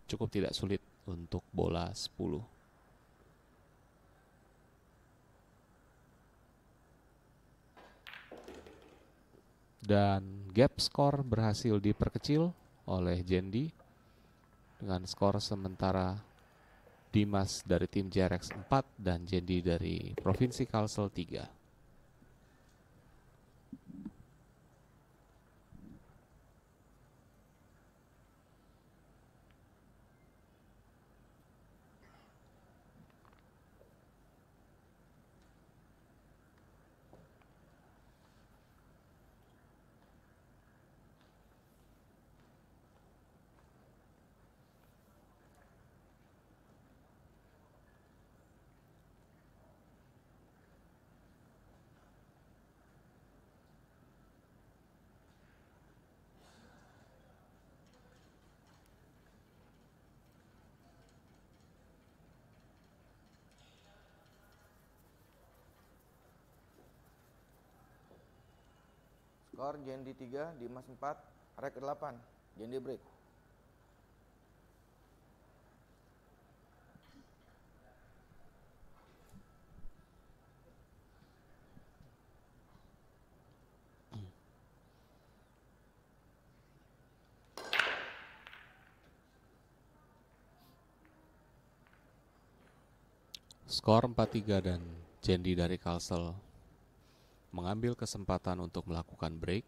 cukup tidak sulit untuk bola 10. Dan gap skor berhasil diperkecil oleh Jendi dengan skor sementara Dimas dari tim JRX 4 dan Jendi dari Provinsi Kalsel 3. skor Jendi 3, Dimas 4, rek 8, Jendi break. Skor 4-3 dan Jendi dari Kalsel mengambil kesempatan untuk melakukan break.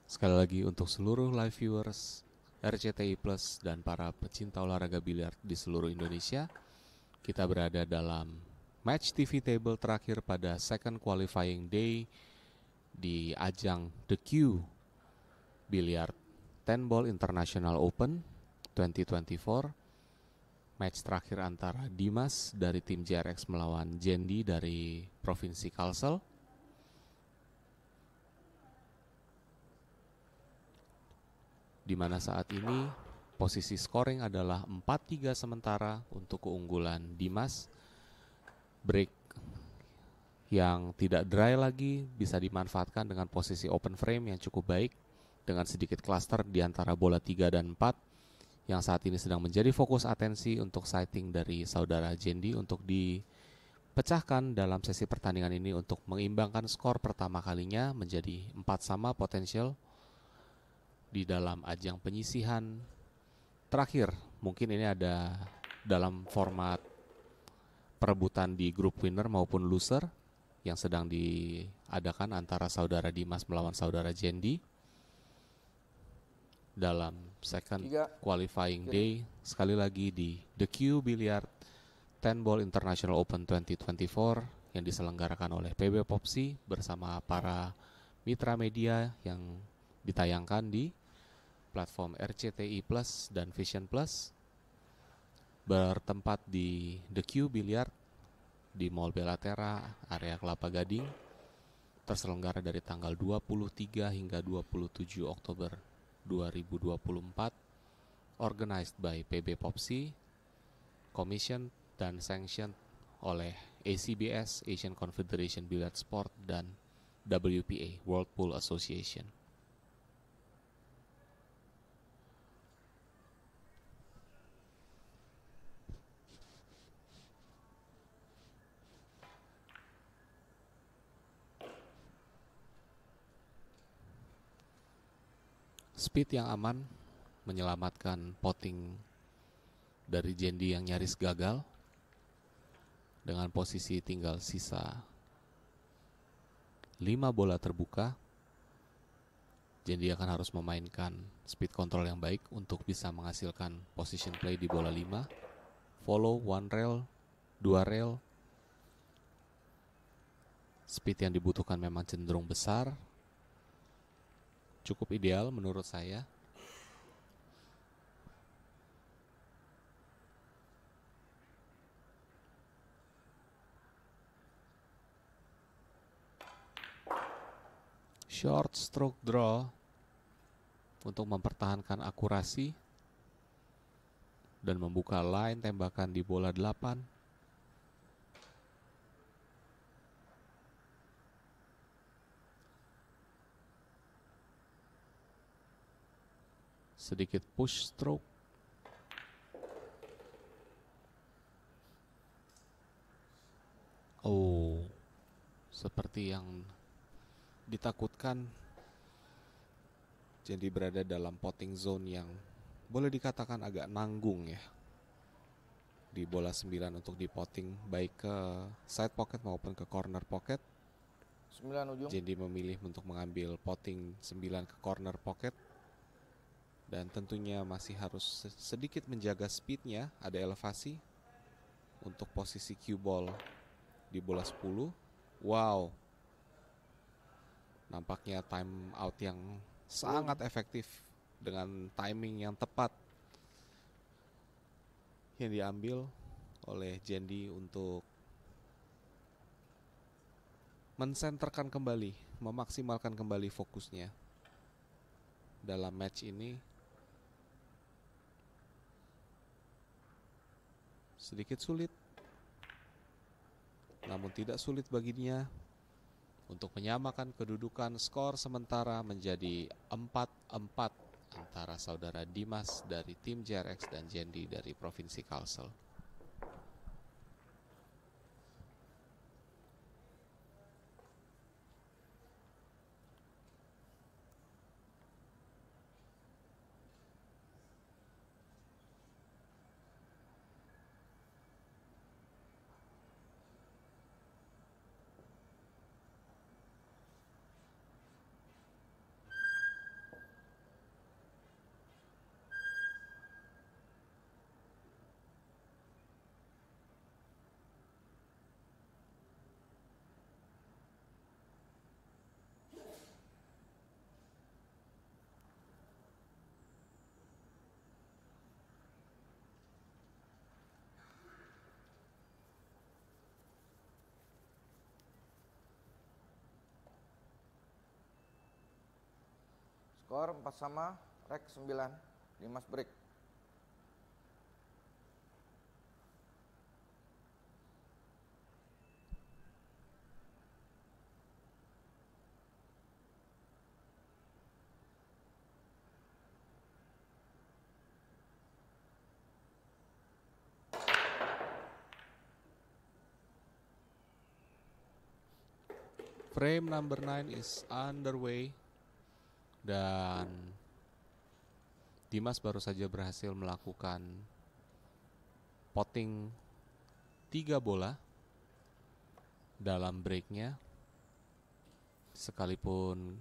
Sekali lagi untuk seluruh live viewers RCTI Plus dan para pecinta olahraga biliar di seluruh Indonesia, kita berada dalam match TV table terakhir pada second qualifying day di ajang The Q Billiard 10 Ball International Open 2024. Match terakhir antara Dimas dari tim JRX melawan Jendi dari Provinsi Kalsel. Di mana saat ini posisi scoring adalah 4-3 sementara untuk keunggulan Dimas. Break yang tidak dry lagi bisa dimanfaatkan dengan posisi open frame yang cukup baik dengan sedikit cluster di antara bola 3 dan 4 yang saat ini sedang menjadi fokus atensi untuk sighting dari saudara Jendi untuk dipecahkan dalam sesi pertandingan ini untuk mengimbangkan skor pertama kalinya menjadi 4-4 potensial di dalam ajang penyisihan terakhir. Mungkin ini ada dalam format perebutan di grup winner maupun loser yang sedang diadakan antara saudara Dimas melawan saudara Jendi dalam second qualifying day sekali lagi di The Q Billiard 10 Ball International Open 2024 yang diselenggarakan oleh PB Popsi bersama para mitra media yang ditayangkan di platform RCTI Plus dan Vision Plus, bertempat di The Q Billiard di Mall Belatera, area Kelapa Gading, terselenggara dari tanggal 23 hingga 27 Oktober 2024, organized by PB Popsi, commission dan sanctioned oleh ACBS, Asian Confederation Billiard Sport, dan WPA, World Pool Association. Speed yang aman menyelamatkan potting dari Jendi yang nyaris gagal. Dengan posisi tinggal sisa 5 bola terbuka, Jendi akan harus memainkan speed control yang baik untuk bisa menghasilkan position play di bola 5. Follow 1 rail, 2 rail. Speed yang dibutuhkan memang cenderung besar. Cukup ideal menurut saya. Short stroke draw untuk mempertahankan akurasi dan membuka line tembakan di bola 8. Sedikit push stroke. Oh, seperti yang ditakutkan, jadi berada dalam potting zone yang boleh dikatakan agak nanggung ya. Di bola 9 untuk dipotting baik ke side pocket maupun ke corner pocket. 9 ujung. Jadi memilih untuk mengambil potting 9 ke corner pocket. Dan tentunya masih harus sedikit menjaga speednya, ada elevasi untuk posisi cue ball di bola 10. Wow, nampaknya time out yang sangat efektif dengan timing yang tepat yang diambil oleh Jendi untuk mensenterkan kembali, memaksimalkan kembali fokusnya dalam match ini. Sedikit sulit, namun tidak sulit baginya untuk menyamakan kedudukan. Skor sementara menjadi 4-4 antara saudara Dimas dari tim JRX dan Jendi dari Provinsi Kalsel. Skor 4 sama, rek 9, Dimas break. Frame number 9 is underway dan Dimas baru saja berhasil melakukan potting 3 bola dalam breaknya, sekalipun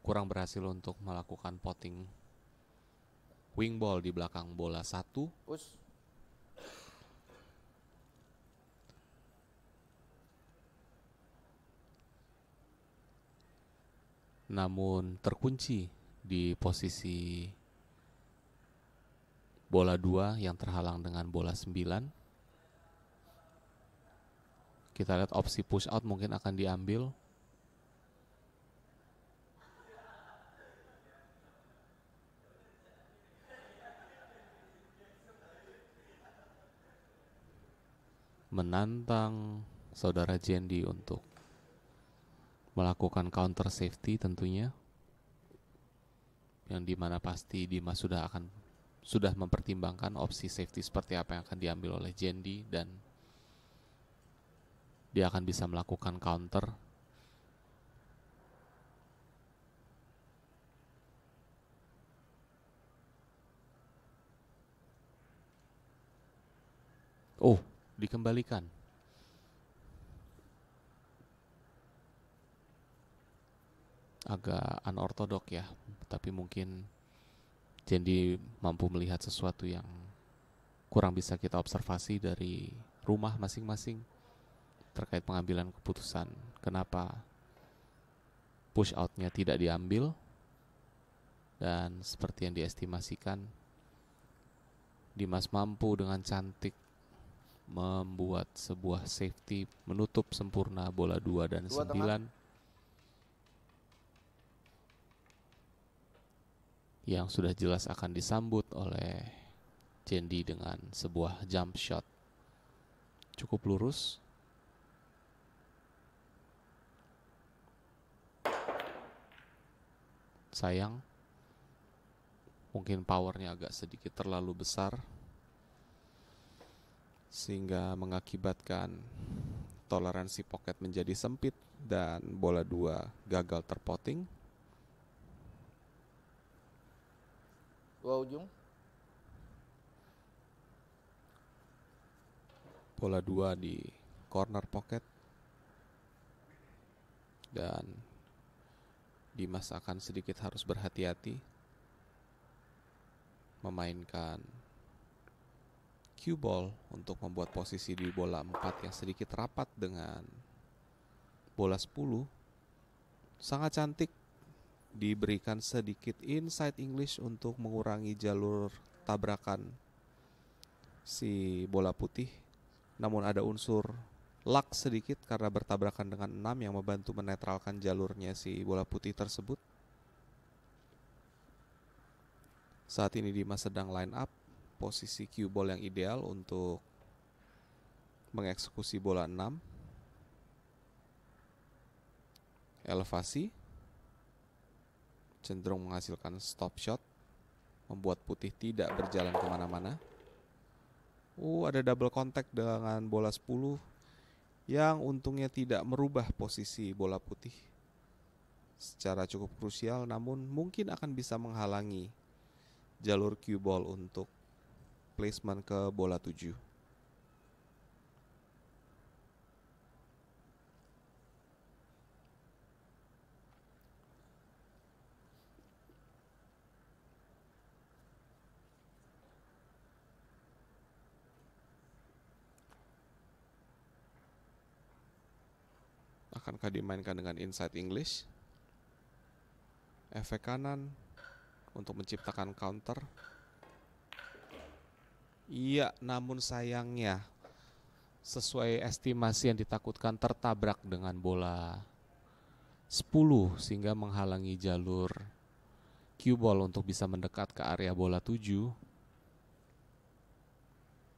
kurang berhasil untuk melakukan potting wing ball di belakang bola 1. Push. Namun terkunci di posisi bola 2 yang terhalang dengan bola 9. Kita lihat opsi push out mungkin akan diambil. Menantang saudara Jendi untuk melakukan counter safety tentunya, yang dimana pasti Dimas sudah mempertimbangkan opsi safety seperti apa yang akan diambil oleh Jendi dan dia akan bisa melakukan counter. Oh, dikembalikan. Agak unorthodox ya, tapi mungkin Jendi mampu melihat sesuatu yang kurang bisa kita observasi dari rumah masing-masing terkait pengambilan keputusan. Kenapa push outnya tidak diambil, dan seperti yang diestimasikan, Dimas mampu dengan cantik membuat sebuah safety menutup sempurna bola 2 dan 9 yang sudah jelas akan disambut oleh Jendi dengan sebuah jump shot cukup lurus. Sayang, mungkin powernya agak sedikit terlalu besar sehingga mengakibatkan toleransi pocket menjadi sempit dan bola 2 gagal terpotting. 2 ujung. Bola 2 di corner pocket dan Dimas akan sedikit harus berhati-hati memainkan cue ball untuk membuat posisi di bola 4 yang sedikit rapat dengan bola 10. Sangat cantik, diberikan sedikit inside English untuk mengurangi jalur tabrakan si bola putih. Namun ada unsur luck sedikit karena bertabrakan dengan 6 yang membantu menetralkan jalurnya si bola putih tersebut. Saat ini Dimas sedang line up posisi cue ball yang ideal untuk mengeksekusi bola 6. Elevasi cenderung menghasilkan stop shot, membuat putih tidak berjalan kemana-mana. Ada double contact dengan bola 10 yang untungnya tidak merubah posisi bola putih secara cukup krusial, namun mungkin akan bisa menghalangi jalur cue ball untuk placement ke bola 7. Akankah dimainkan dengan inside English? Efek kanan untuk menciptakan counter. Iya, namun sayangnya sesuai estimasi yang ditakutkan tertabrak dengan bola 10 sehingga menghalangi jalur cue ball untuk bisa mendekat ke area bola 7.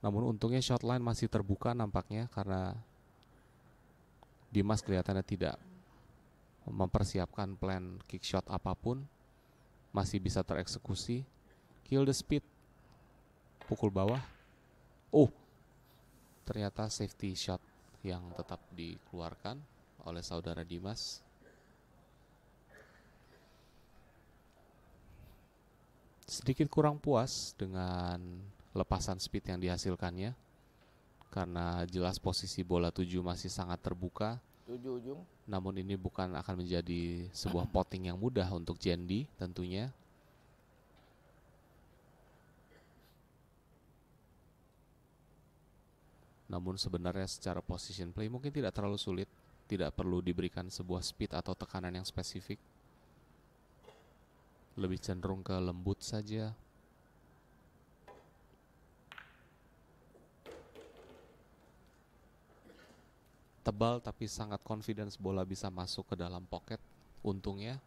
Namun untungnya shot line masih terbuka nampaknya karena Dimas kelihatannya tidak mempersiapkan plan kick shot apapun. Masih bisa tereksekusi. Kill the speed. Pukul bawah. Oh, ternyata safety shot yang tetap dikeluarkan oleh saudara Dimas. Sedikit kurang puas dengan lepasan speed yang dihasilkannya karena jelas posisi bola 7 masih sangat terbuka. 7 ujung. Namun ini bukan akan menjadi sebuah potting yang mudah untuk Jendi tentunya. Namun sebenarnya secara position play mungkin tidak terlalu sulit. Tidak perlu diberikan sebuah speed atau tekanan yang spesifik. Lebih cenderung ke lembut saja. Tebal tapi sangat confidence bola bisa masuk ke dalam pocket. Untungnya.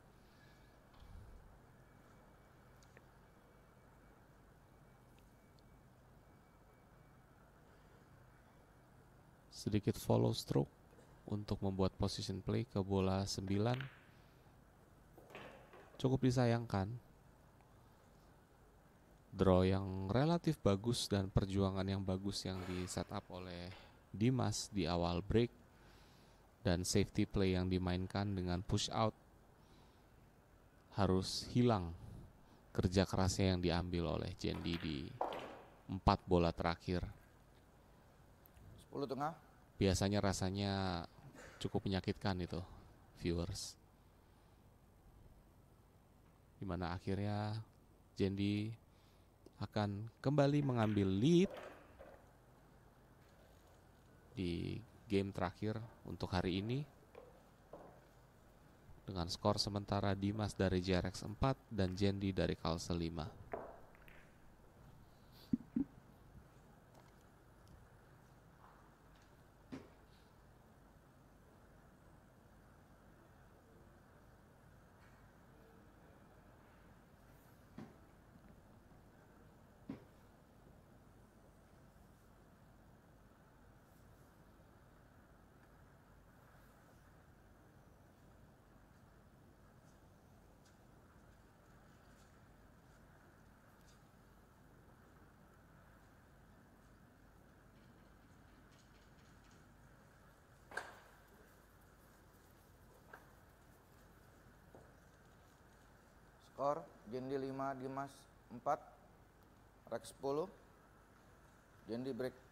Sedikit follow stroke untuk membuat position play ke bola 9. Cukup disayangkan. Draw yang relatif bagus dan perjuangan yang bagus yang di setup oleh Dimas di awal break. Dan safety play yang dimainkan dengan push out. Harus hilang kerja kerasnya yang diambil oleh Jendi di 4 bola terakhir. 10 tengah. Biasanya rasanya cukup menyakitkan itu, viewers. Dimana akhirnya Jendi akan kembali mengambil lead di game terakhir untuk hari ini dengan skor sementara Dimas dari JRX 4 dan Jendi dari Kalsel 5. Skor Jendi 5, Dimas 4, Rex 10. Jendi break.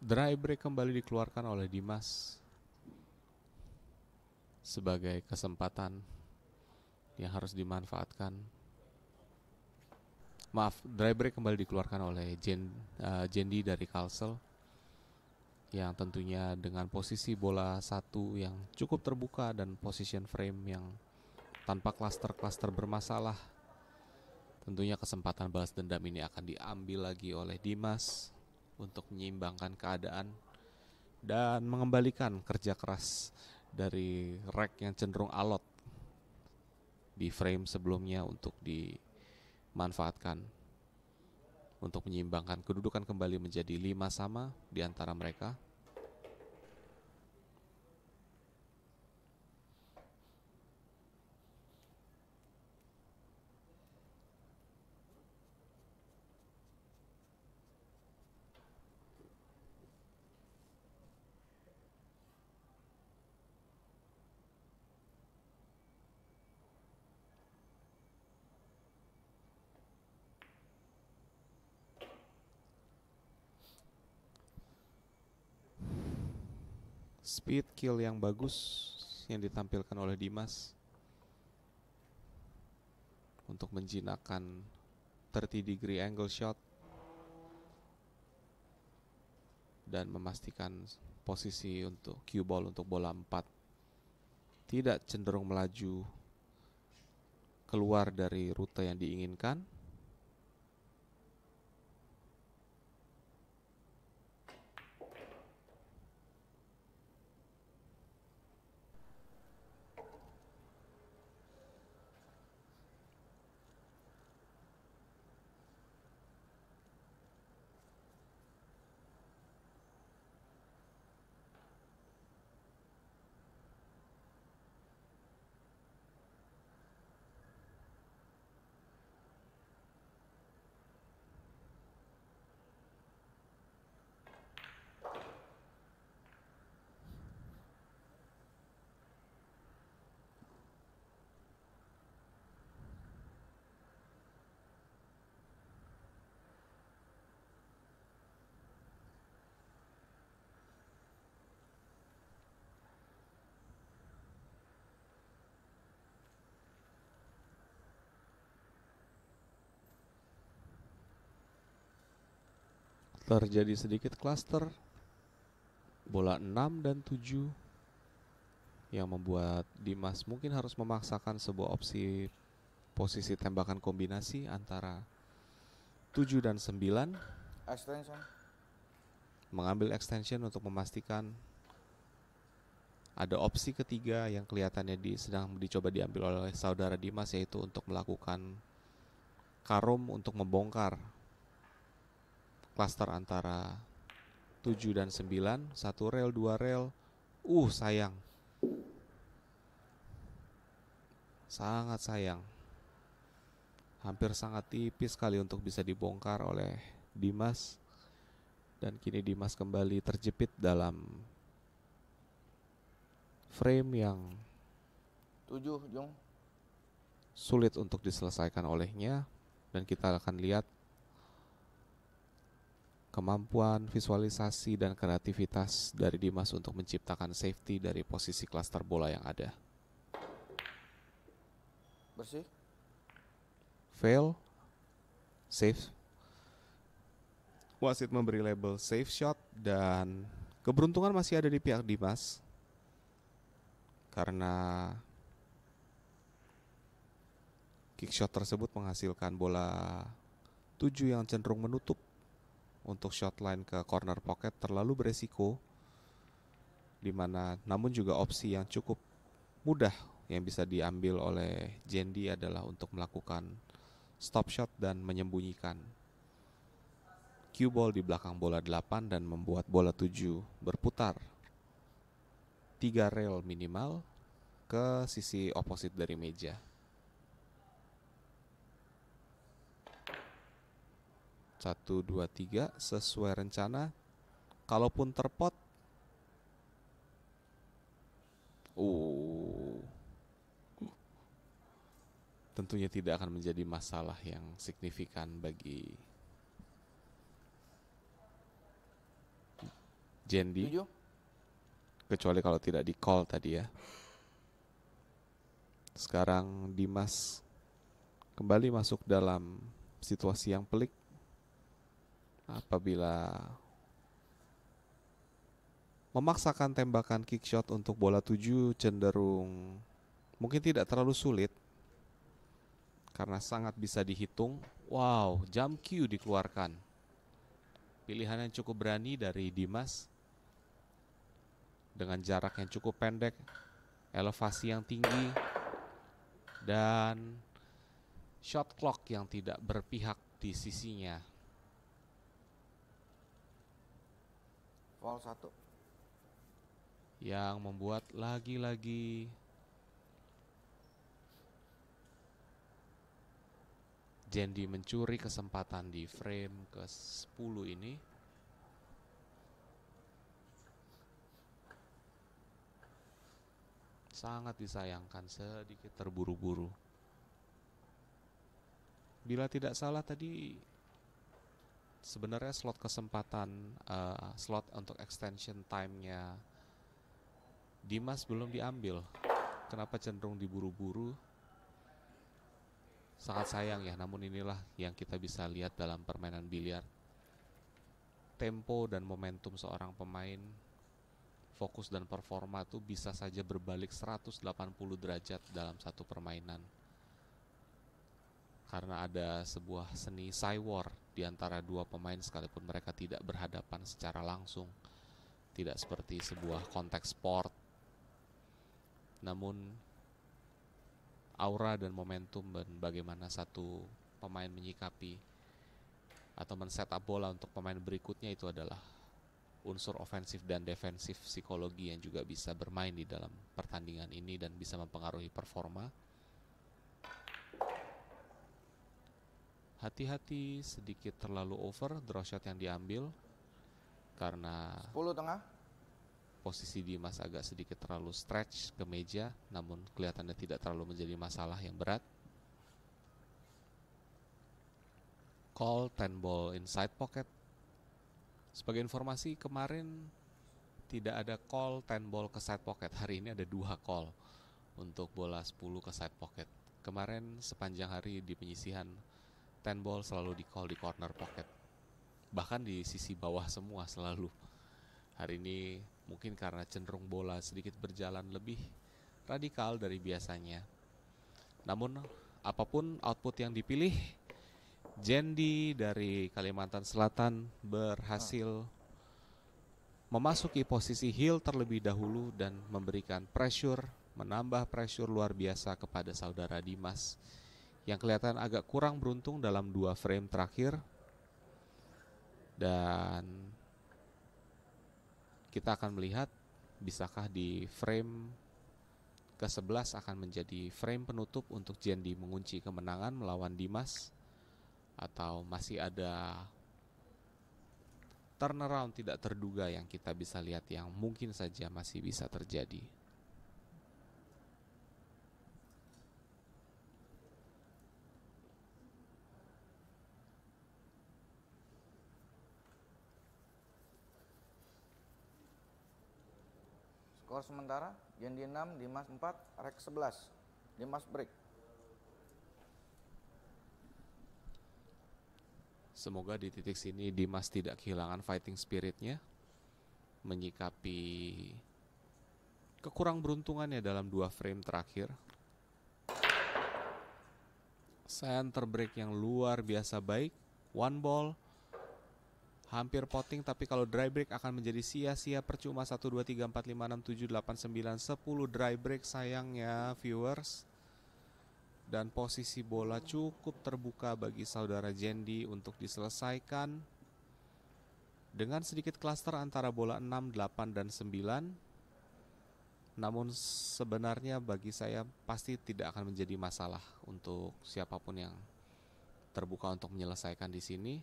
Dry break kembali dikeluarkan oleh Dimas sebagai kesempatan yang harus dimanfaatkan. Maaf, dry break kembali dikeluarkan oleh Jendi dari Kalsel yang tentunya dengan posisi bola 1 yang cukup terbuka dan position frame yang tanpa cluster-cluster bermasalah. Tentunya kesempatan balas dendam ini akan diambil lagi oleh Dimas untuk menyeimbangkan keadaan dan mengembalikan kerja keras dari rack yang cenderung alot di frame sebelumnya untuk dimanfaatkan untuk menyeimbangkan kedudukan kembali menjadi 5 sama di antara mereka. Speed kill yang bagus yang ditampilkan oleh Dimas untuk menjinakkan 30 degree angle shot dan memastikan posisi untuk cue ball untuk bola 4 tidak cenderung melaju keluar dari rute yang diinginkan. Terjadi sedikit cluster bola 6 dan 7 yang membuat Dimas mungkin harus memaksakan sebuah opsi posisi tembakan kombinasi antara 7 dan 9, Extension. mengambil extension untuk memastikan ada opsi ketiga yang kelihatannya sedang dicoba diambil oleh saudara Dimas, yaitu untuk melakukan karom untuk membongkar cluster antara 7 dan 9, 1 rel, 2 rel. Sayang. Sangat sayang. Hampir sangat tipis sekali untuk bisa dibongkar oleh Dimas. Dan kini Dimas kembali terjepit dalam frame yang 7, Jung. sulit untuk diselesaikan olehnya. Dan kita akan lihat kemampuan visualisasi dan kreativitas dari Dimas untuk menciptakan safety dari posisi cluster bola yang ada. Bersih. Fail, safe. Wasit memberi label safe shot dan keberuntungan masih ada di pihak Dimas karena kick shot tersebut menghasilkan bola 7 yang cenderung menutup untuk shot line ke corner pocket terlalu beresiko, namun juga opsi yang cukup mudah yang bisa diambil oleh Jendi adalah untuk melakukan stop shot dan menyembunyikan cue ball di belakang bola 8 dan membuat bola 7 berputar 3 rel minimal ke sisi oposit dari meja. 1, 2, 3 sesuai rencana. Kalaupun terpot, tentunya tidak akan menjadi masalah yang signifikan bagi Jendi, 7. kecuali kalau tidak di call tadi ya. Sekarang Dimas kembali masuk dalam situasi yang pelik apabila memaksakan tembakan kick shot untuk bola 7 cenderung mungkin tidak terlalu sulit karena sangat bisa dihitung. Wow, jump cue dikeluarkan. Pilihan yang cukup berani dari Dimas dengan jarak yang cukup pendek, elevasi yang tinggi, dan shot clock yang tidak berpihak di sisinya. Foul 1. Yang membuat lagi-lagi Jendi mencuri kesempatan di frame ke-10 ini. Sangat disayangkan, sedikit terburu-buru. Bila tidak salah tadi sebenarnya slot kesempatan slot untuk extension time-nya Dimas belum diambil. Kenapa cenderung diburu-buru? Sangat sayang ya, namun inilah yang kita bisa lihat dalam permainan biliar. Tempo dan momentum seorang pemain, fokus dan performa itu bisa saja berbalik 180 derajat dalam satu permainan. Karena ada sebuah seni cywar di antara dua pemain sekalipun mereka tidak berhadapan secara langsung. Tidak seperti sebuah konteks sport. Namun aura dan momentum dan bagaimana satu pemain menyikapi atau men-set up bola untuk pemain berikutnya itu adalah unsur ofensif dan defensif psikologi yang juga bisa bermain di dalam pertandingan ini dan bisa mempengaruhi performa. Hati-hati sedikit terlalu over draw shot yang diambil karena 10 tengah. posisi Dimas agak sedikit terlalu stretch ke meja, namun kelihatannya tidak terlalu menjadi masalah yang berat. Call 10 ball inside pocket. Sebagai informasi, kemarin tidak ada call 10 ball ke side pocket. Hari ini ada 2 call untuk bola 10 ke side pocket. Kemarin sepanjang hari di penyisihan 10 ball selalu di call di corner pocket. Bahkan di sisi bawah semua selalu. Hari ini mungkin karena cenderung bola sedikit berjalan lebih radikal dari biasanya. Namun apapun output yang dipilih, Jendi dari Kalimantan Selatan berhasil memasuki posisi heel terlebih dahulu dan memberikan pressure, menambah pressure luar biasa kepada saudara Dimas yang kelihatan agak kurang beruntung dalam 2 frame terakhir. Dan kita akan melihat bisakah di frame ke-11 akan menjadi frame penutup untuk Jendi mengunci kemenangan melawan Dimas, atau masih ada turnaround tidak terduga yang kita bisa lihat yang mungkin saja masih bisa terjadi. Skor sementara Jendi 6, Dimas 4, Rex 11. Dimas break. Semoga di titik sini Dimas tidak kehilangan fighting spiritnya, menyikapi kekurang beruntungannya dalam 2 frame terakhir. Center break yang luar biasa baik, 1 ball, hampir potting, tapi kalau dry break akan menjadi sia-sia percuma. 1, 2, 3, 4, 5, 6, 7, 8, 9, 10 dry break sayangnya viewers. Dan posisi bola cukup terbuka bagi saudara Jendi untuk diselesaikan dengan sedikit cluster antara bola 6, 8, dan 9. Namun sebenarnya bagi saya pasti tidak akan menjadi masalah untuk siapapun yang terbuka untuk menyelesaikan di sini.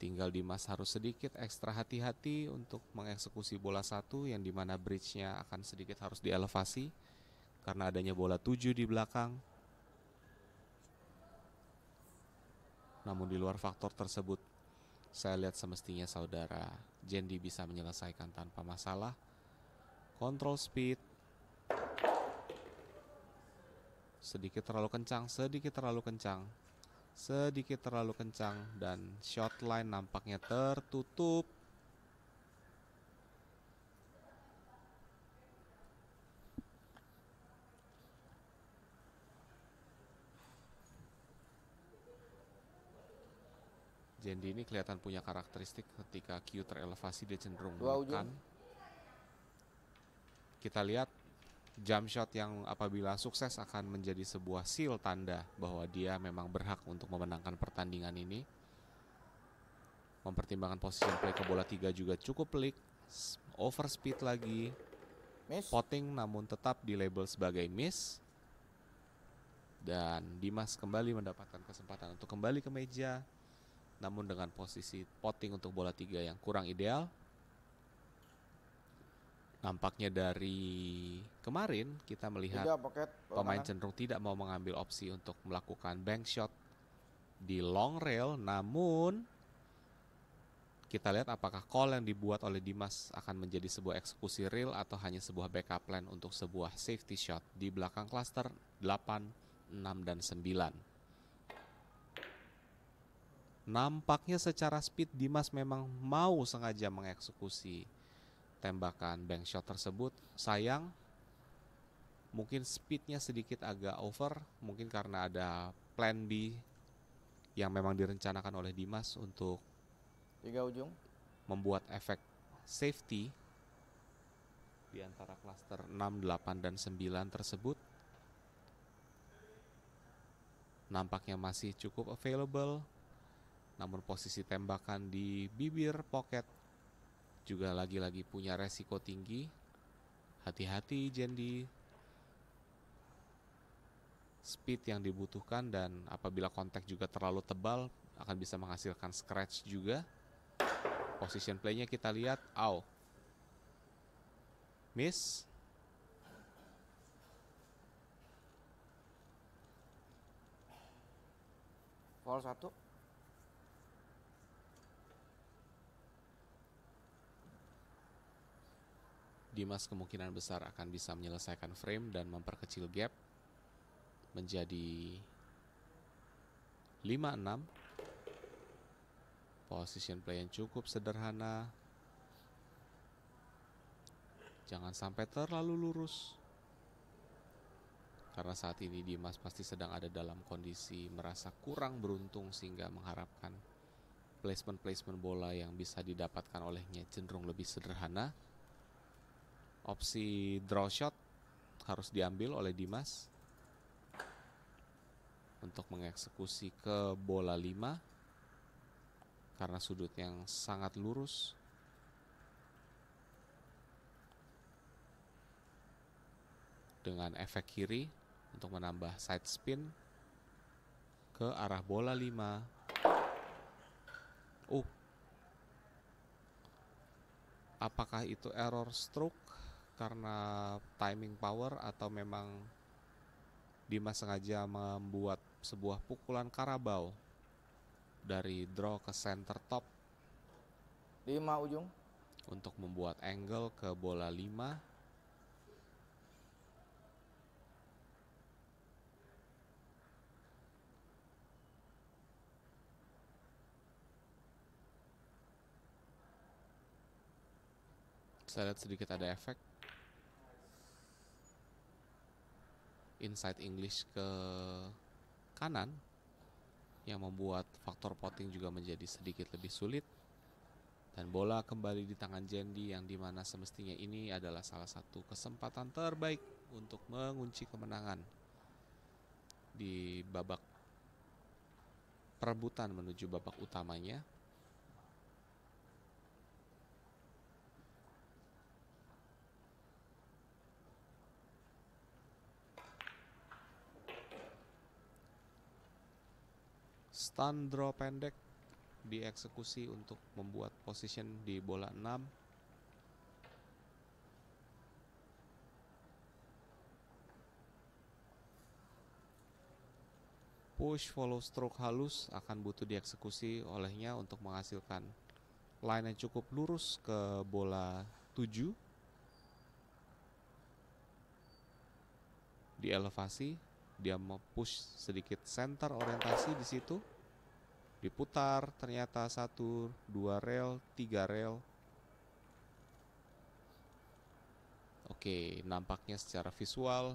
Tinggal Dimas harus sedikit ekstra hati-hati untuk mengeksekusi bola 1 yang dimana bridge-nya akan sedikit harus dielevasi karena adanya bola 7 di belakang. Namun di luar faktor tersebut, saya lihat semestinya saudara Jendi bisa menyelesaikan tanpa masalah. Control speed sedikit terlalu kencang, dan shot line nampaknya tertutup. Jendi ini kelihatan punya karakteristik ketika Q terelevasi dia cenderung menekan. Kita lihat jump shot yang apabila sukses akan menjadi sebuah seal tanda bahwa dia memang berhak untuk memenangkan pertandingan ini. Mempertimbangkan position play ke bola 3 juga cukup pelik. Overspeed lagi. Miss. Potting namun tetap di label sebagai miss. Dan Dimas kembali mendapatkan kesempatan untuk kembali ke meja, namun dengan posisi potting untuk bola 3 yang kurang ideal. Nampaknya dari kemarin kita melihat pemain cenderung tidak mau mengambil opsi untuk melakukan bank shot di long rail. Namun kita lihat apakah call yang dibuat oleh Dimas akan menjadi sebuah eksekusi real atau hanya sebuah backup plan untuk sebuah safety shot di belakang cluster 8, 6 dan 9. Nampaknya secara speed Dimas memang mau sengaja mengeksekusi tembakan bank shot tersebut. Sayang, mungkin speednya sedikit agak over, mungkin karena ada plan B yang memang direncanakan oleh Dimas untuk 3 ujung. membuat efek safety di antara klaster 6, 8, dan 9 tersebut. Nampaknya masih cukup available, namun posisi tembakan di bibir pocket juga lagi-lagi punya resiko tinggi. Hati-hati Jendi. Speed yang dibutuhkan, dan apabila kontak juga terlalu tebal akan bisa menghasilkan scratch juga. Position play-nya kita lihat, miss. Foul 1. Dimas kemungkinan besar akan bisa menyelesaikan frame dan memperkecil gap menjadi 5-6. Position play yang cukup sederhana. Jangan sampai terlalu lurus, karena saat ini Dimas pasti sedang ada dalam kondisi merasa kurang beruntung sehingga mengharapkan placement bola yang bisa didapatkan olehnya cenderung lebih sederhana. Opsi draw shot harus diambil oleh Dimas untuk mengeksekusi ke bola 5 karena sudut yang sangat lurus. Dengan efek kiri untuk menambah side spin ke arah bola 5. Apakah itu error stroke karena timing power, atau memang Dimas sengaja membuat sebuah pukulan karabau dari draw ke center top 5 ujung. untuk membuat angle ke bola 5. Saya lihat sedikit ada efek inside English ke kanan yang membuat faktor potting juga menjadi sedikit lebih sulit. Dan bola kembali di tangan Jendi, yang dimana semestinya ini adalah salah satu kesempatan terbaik untuk mengunci kemenangan di babak perebutan menuju babak utamanya. Stun draw pendek dieksekusi untuk membuat position di bola 6. Push follow stroke halus akan butuh dieksekusi olehnya untuk menghasilkan line yang cukup lurus ke bola 7. Di elevasi dia push sedikit center orientasi di situ. Diputar, ternyata 1, 2 rail, 3 rail. Oke, nampaknya secara visual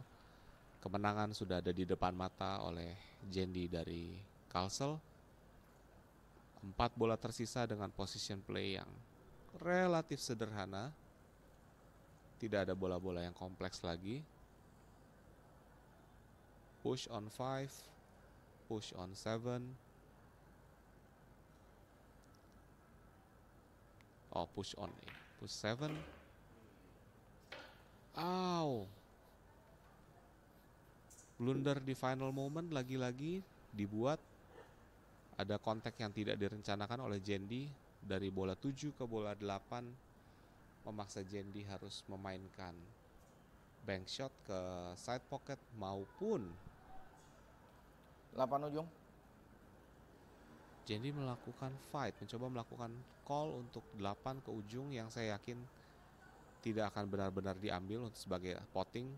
kemenangan sudah ada di depan mata oleh Jendi dari Kalsel. 4 bola tersisa dengan position play yang relatif sederhana. Tidak ada bola-bola yang kompleks lagi. Push on 5, push on 7. Push on, push 7. Blunder di final moment lagi-lagi dibuat. Ada kontak yang tidak direncanakan oleh Jendi dari bola 7 ke bola 8, memaksa Jendi harus memainkan bank shot ke side pocket maupun 8 ujung. Jendi melakukan fight, mencoba melakukan call untuk 8 ke ujung yang saya yakin tidak akan benar-benar diambil untuk sebagai potting,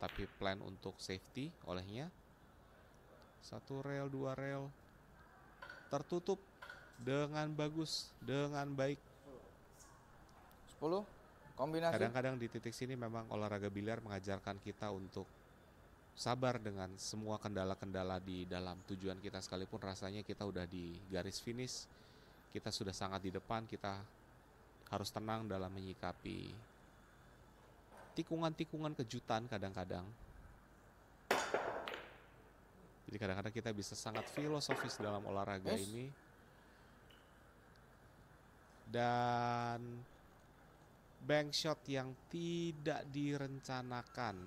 tapi plan untuk safety olehnya. Satu rel, dua rel. Tertutup dengan bagus, dengan baik. 10. Kombinasi. Kadang-kadang di titik sini memang olahraga biliar mengajarkan kita untuk sabar dengan semua kendala-kendala di dalam tujuan kita, sekalipun rasanya kita udah di garis finish, kita sudah sangat di depan, kita harus tenang dalam menyikapi tikungan-tikungan kejutan kadang-kadang. Jadi kadang-kadang kita bisa sangat filosofis dalam olahraga ini. Dan bank shot yang tidak direncanakan,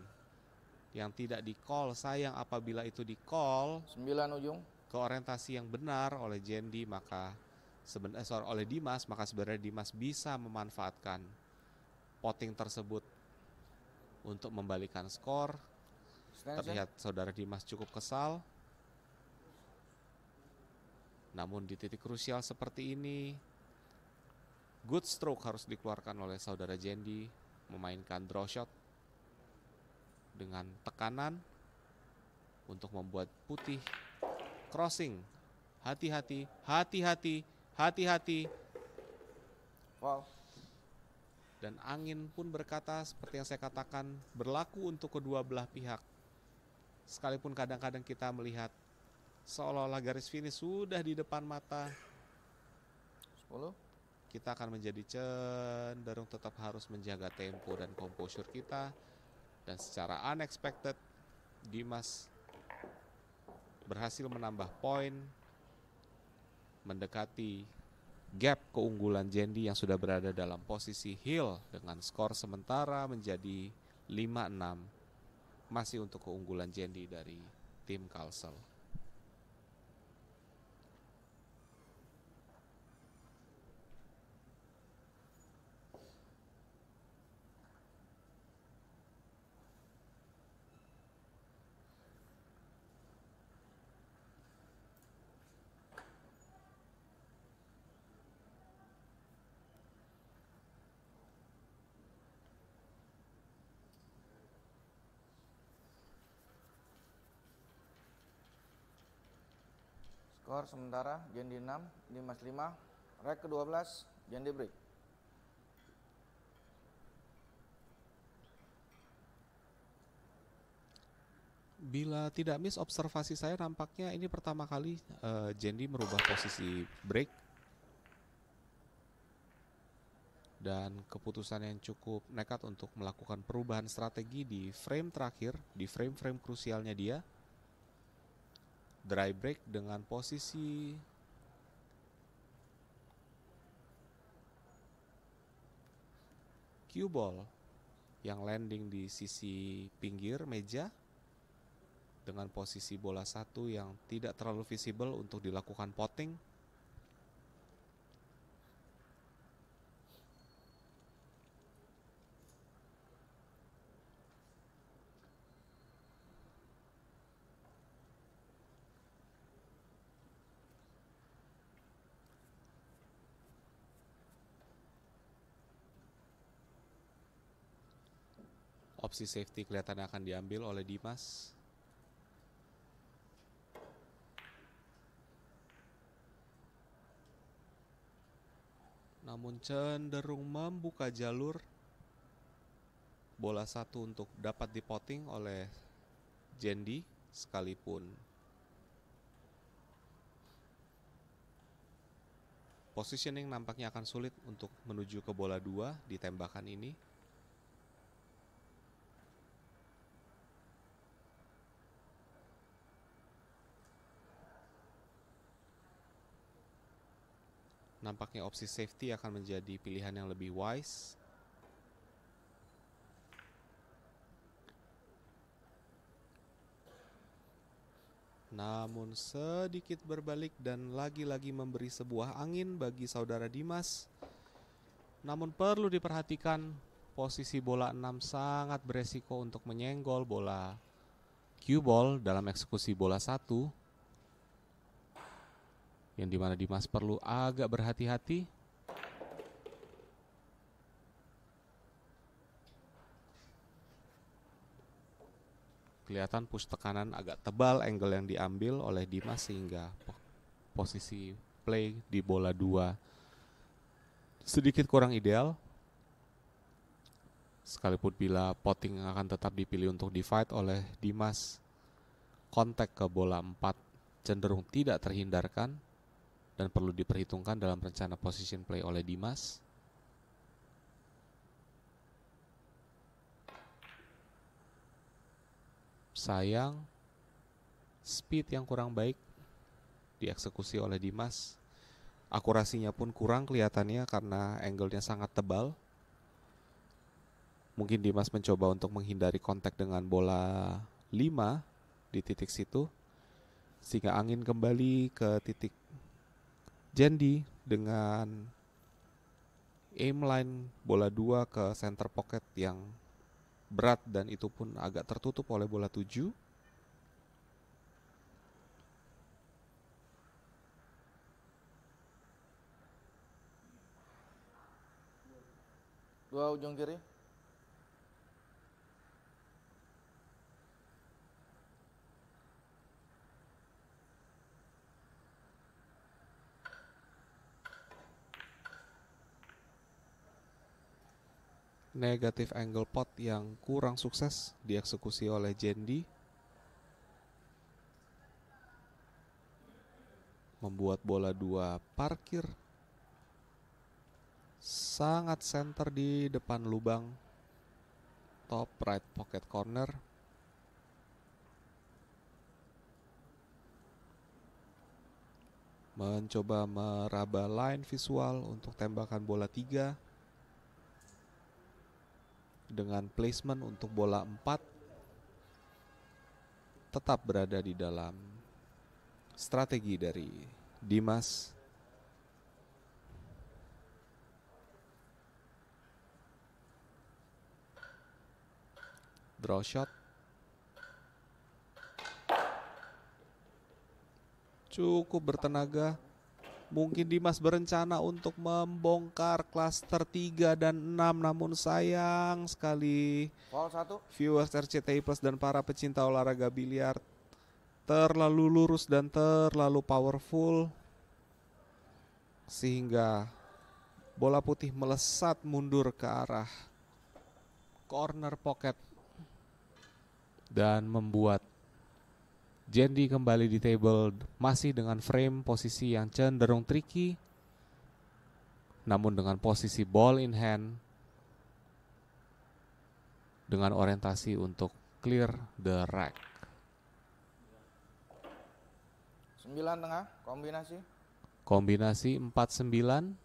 yang tidak di-call, sayang apabila itu di-call 9 ujung. ke orientasi yang benar oleh Jendi, maka oleh Dimas, maka sebenarnya Dimas bisa memanfaatkan potting tersebut untuk membalikan skor. Terlihat saudara Dimas cukup kesal. Namun di titik krusial seperti ini, good stroke harus dikeluarkan oleh saudara Jendi, memainkan draw shot dengan tekanan untuk membuat putih crossing. Hati-hati, hati-hati, hati-hati. Foul. Dan angin pun berkata, seperti yang saya katakan, berlaku untuk kedua belah pihak. Sekalipun kadang-kadang kita melihat seolah-olah garis finish sudah di depan mata, 10. kita akan menjadi cenderung tetap harus menjaga tempo dan composure kita. Dan secara unexpected, Dimas berhasil menambah poin, mendekati gap keunggulan Jendi yang sudah berada dalam posisi heel dengan skor sementara menjadi 5-6, masih untuk keunggulan Jendi dari tim Kalsel. Skor sementara Jendi 6, Dimas 5, rek ke-12, Jendi break. Bila tidak miss observasi saya, nampaknya ini pertama kali Jendi merubah posisi break. Dan keputusan yang cukup nekat untuk melakukan perubahan strategi di frame terakhir, di frame-frame krusialnya dia. Dry break dengan posisi cue ball yang landing di sisi pinggir meja dengan posisi bola 1 yang tidak terlalu visible untuk dilakukan potting. Opsi safety kelihatannya akan diambil oleh Dimas. Namun cenderung membuka jalur bola 1 untuk dapat dipotting oleh Jendi, sekalipun positioning nampaknya akan sulit untuk menuju ke bola 2 di tembakan ini. Nampaknya opsi safety akan menjadi pilihan yang lebih wise. Namun sedikit berbalik dan lagi-lagi memberi sebuah angin bagi saudara Dimas. Namun perlu diperhatikan, posisi bola 6 sangat beresiko untuk menyenggol bola cue ball dalam eksekusi bola 1. Yang dimana Dimas perlu agak berhati-hati. Kelihatan push tekanan agak tebal angle yang diambil oleh Dimas sehingga posisi play di bola 2 sedikit kurang ideal. Sekalipun bila potting akan tetap dipilih untuk di-fight oleh Dimas, kontak ke bola 4 cenderung tidak terhindarkan dan perlu diperhitungkan dalam rencana position play oleh Dimas. Sayang, speed yang kurang baik dieksekusi oleh Dimas. Akurasinya pun kurang kelihatannya karena angle-nya sangat tebal. Mungkin Dimas mencoba untuk menghindari kontak dengan bola 5 di titik situ, sehingga angin kembali ke titik Jendi dengan aim line bola 2 ke center pocket yang berat dan itu pun agak tertutup oleh bola 7. Dua ujung kiri. Negatif angle pot yang kurang sukses dieksekusi oleh Jendi, membuat bola 2 parkir sangat center di depan lubang top right pocket corner. Mencoba meraba line visual untuk tembakan bola 3 dengan placement untuk bola 4 tetap berada di dalam strategi dari Dimas. Draw shot. Cukup bertenaga. Mungkin Dimas berencana untuk membongkar klaster 3 dan 6, namun sayang sekali Foul 1. viewers RCTI Plus dan para pecinta olahraga biliar terlalu lurus dan terlalu powerful sehingga bola putih melesat mundur ke arah corner pocket dan membuat Jendi kembali di table masih dengan frame posisi yang cenderung tricky, namun dengan posisi ball in hand dengan orientasi untuk clear the rack. 9 tengah, kombinasi. Kombinasi 4-9.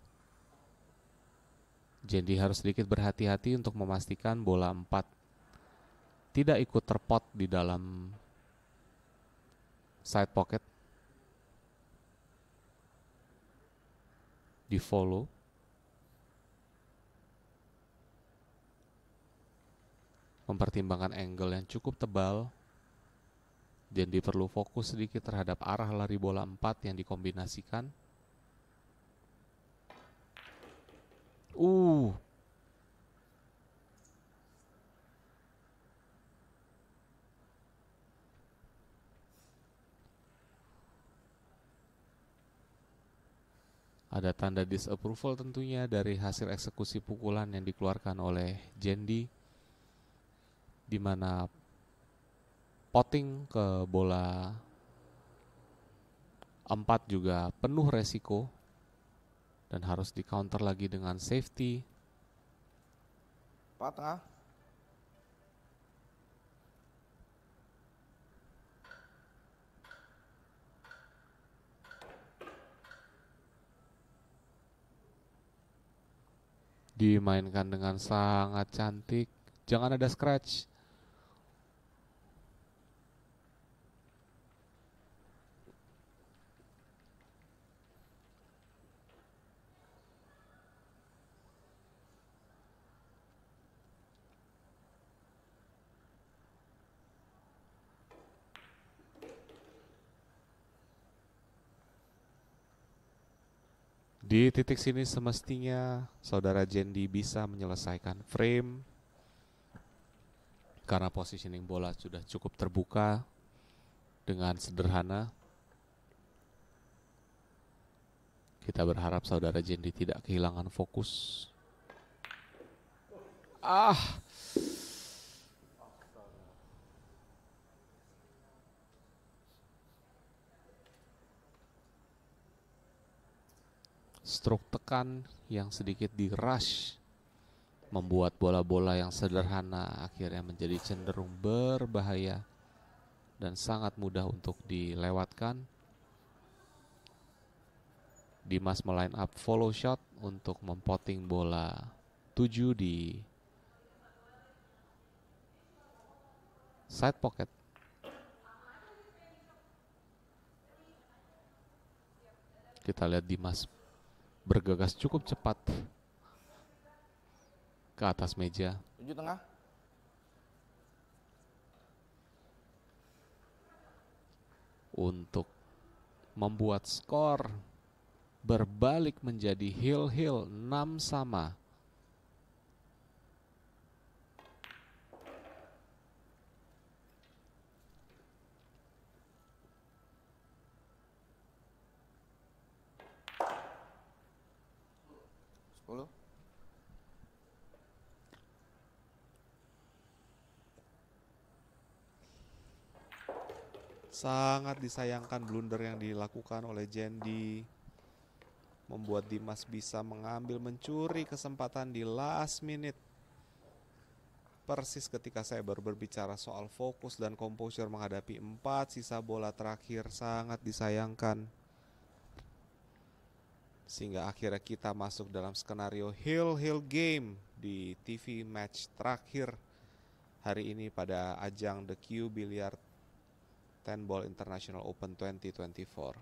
Jendi harus sedikit berhati-hati untuk memastikan bola 4 tidak ikut terpot di dalam side pocket, di follow. Mempertimbangkan angle yang cukup tebal, Jendi perlu fokus sedikit terhadap arah lari bola 4 yang dikombinasikan. Ada tanda disapproval tentunya dari hasil eksekusi pukulan yang dikeluarkan oleh Jendi, di mana potting ke bola 4 juga penuh resiko dan harus di counter lagi dengan safety. 4 tengah. Dimainkan dengan sangat cantik. Jangan ada scratch. Di titik sini semestinya saudara Jendi bisa menyelesaikan frame karena positioning bola sudah cukup terbuka dengan sederhana. Kita berharap saudara Jendi tidak kehilangan fokus. Stroke tekan yang sedikit di rush membuat bola-bola yang sederhana akhirnya menjadi cenderung berbahaya dan sangat mudah untuk dilewatkan. Dimas meline up follow shot untuk mempotting bola 7 di side pocket. Kita lihat Dimas bergegas cukup cepat ke atas meja. 7 tengah. Untuk membuat skor berbalik menjadi heel 6-6. Sangat disayangkan blunder yang dilakukan oleh Jendi, membuat Dimas bisa mencuri kesempatan di last minute. Persis ketika saya baru berbicara soal fokus dan composure menghadapi 4 sisa bola terakhir, sangat disayangkan. Sehingga akhirnya kita masuk dalam skenario heel game di TV match terakhir hari ini pada ajang The Q Billiard 10 Ball International Open 2024.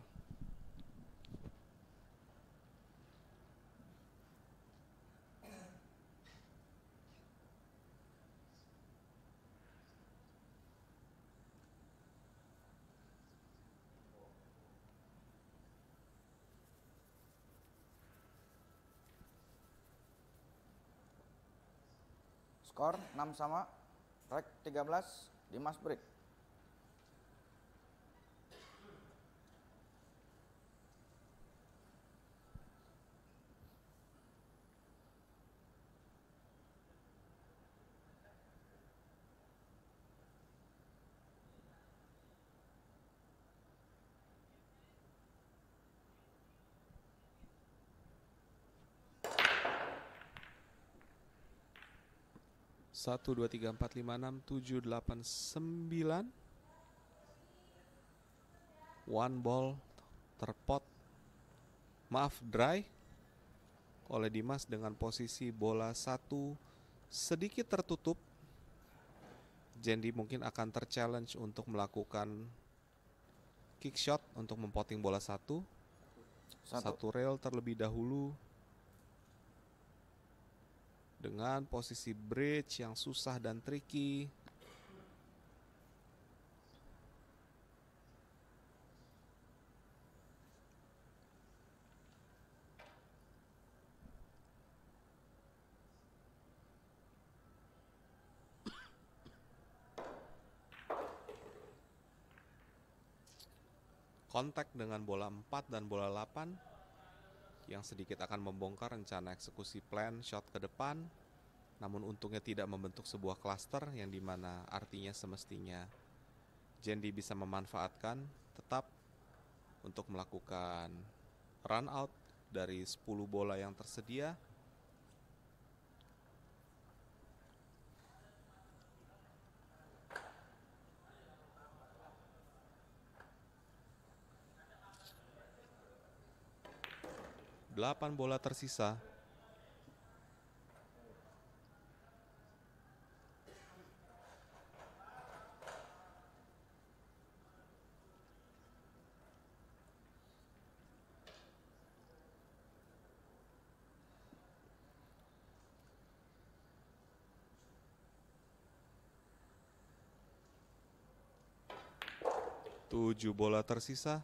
Skor 6-6, rek 13, Dimas break. Satu, 2, 3, 4, 5, 6, 7, 8, 9. One ball terpot, dry oleh Dimas dengan posisi bola 1 sedikit tertutup. Jendi mungkin akan terchallenge untuk melakukan kick shot untuk mempotting bola 1. Satu rail terlebih dahulu. Dengan posisi bridge yang susah dan tricky. Kontak dengan bola 4 dan bola 8 yang sedikit akan membongkar rencana eksekusi plan shot ke depan, namun untungnya tidak membentuk sebuah cluster yang dimana artinya semestinya Jendi bisa memanfaatkan tetap untuk melakukan run out dari 10 bola yang tersedia. Delapan bola tersisa. Tujuh bola tersisa.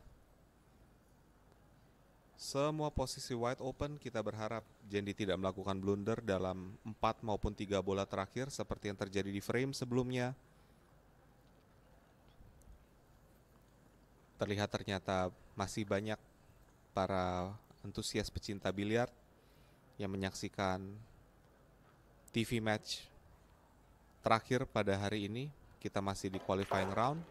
Semua posisi wide open, kita berharap Jendi tidak melakukan blunder dalam 4 maupun 3 bola terakhir seperti yang terjadi di frame sebelumnya. Terlihat ternyata masih banyak para antusias pecinta biliar yang menyaksikan TV match terakhir pada hari ini. Kita masih di qualifying round.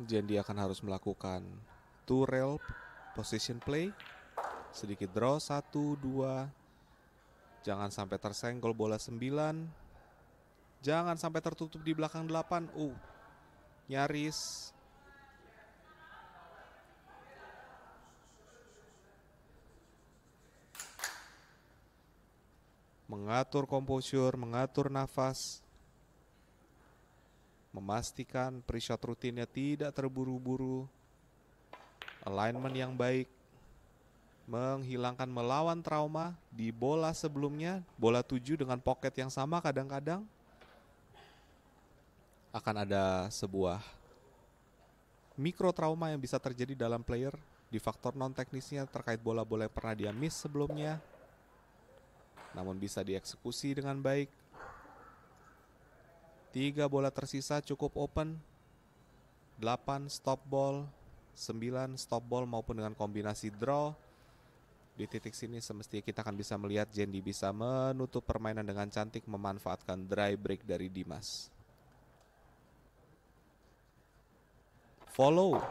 Jendi akan harus melakukan two rail position play. Sedikit draw 1, 2. Jangan sampai tersenggol bola 9. Jangan sampai tertutup di belakang 8. Nyaris. Mengatur composure, mengatur nafas. Memastikan pre-shot rutinnya tidak terburu-buru. Alignment yang baik. Menghilangkan melawan trauma di bola sebelumnya. Bola 7 dengan pocket yang sama kadang-kadang. Akan ada sebuah mikro trauma yang bisa terjadi dalam player. Di faktor non-teknisnya terkait bola-bola yang pernah dia miss sebelumnya. Namun bisa dieksekusi dengan baik. 3 bola tersisa cukup open. 8 stop ball, 9 stop ball maupun dengan kombinasi draw. Di titik sini semestinya kita akan bisa melihat Jendi bisa menutup permainan dengan cantik memanfaatkan dry break dari Dimas. Follow.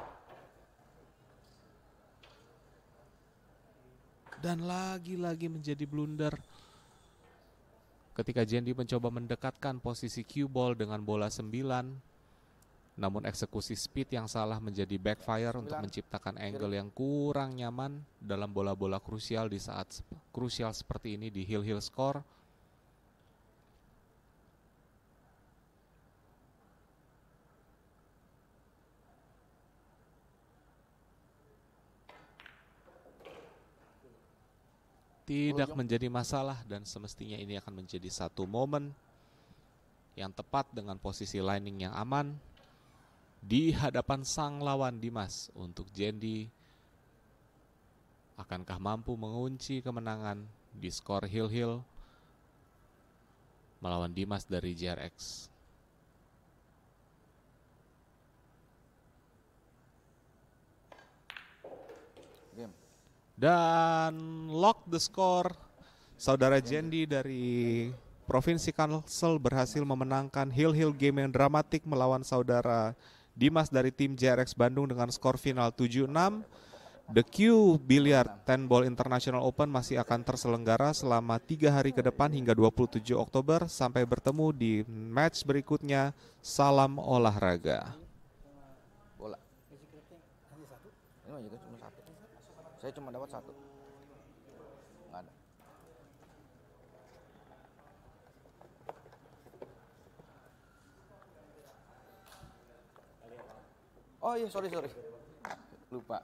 Dan lagi-lagi menjadi blunder. Ketika Jendi mencoba mendekatkan posisi cue ball dengan bola 9, namun eksekusi speed yang salah menjadi backfire untuk menciptakan angle yang kurang nyaman dalam bola-bola krusial di saat krusial seperti ini di hill score. Tidak menjadi masalah dan semestinya ini akan menjadi satu momen yang tepat dengan posisi lining yang aman di hadapan sang lawan Dimas. Untuk Jendi, akankah mampu mengunci kemenangan di skor hill melawan Dimas dari JRX? Dan lock the score. Saudara Jendi dari Provinsi Kalsel berhasil memenangkan hill game yang dramatik melawan saudara Dimas dari tim JRX Bandung dengan skor final 7-6. The Q Billiard 10 Ball International Open masih akan terselenggara selama 3 hari ke depan hingga 27 Oktober. Sampai bertemu di match berikutnya. Salam olahraga. Bola. Ini juga cuma 1. Saya cuma dapat 1. Nggak ada. Oh iya, sorry. Lupa.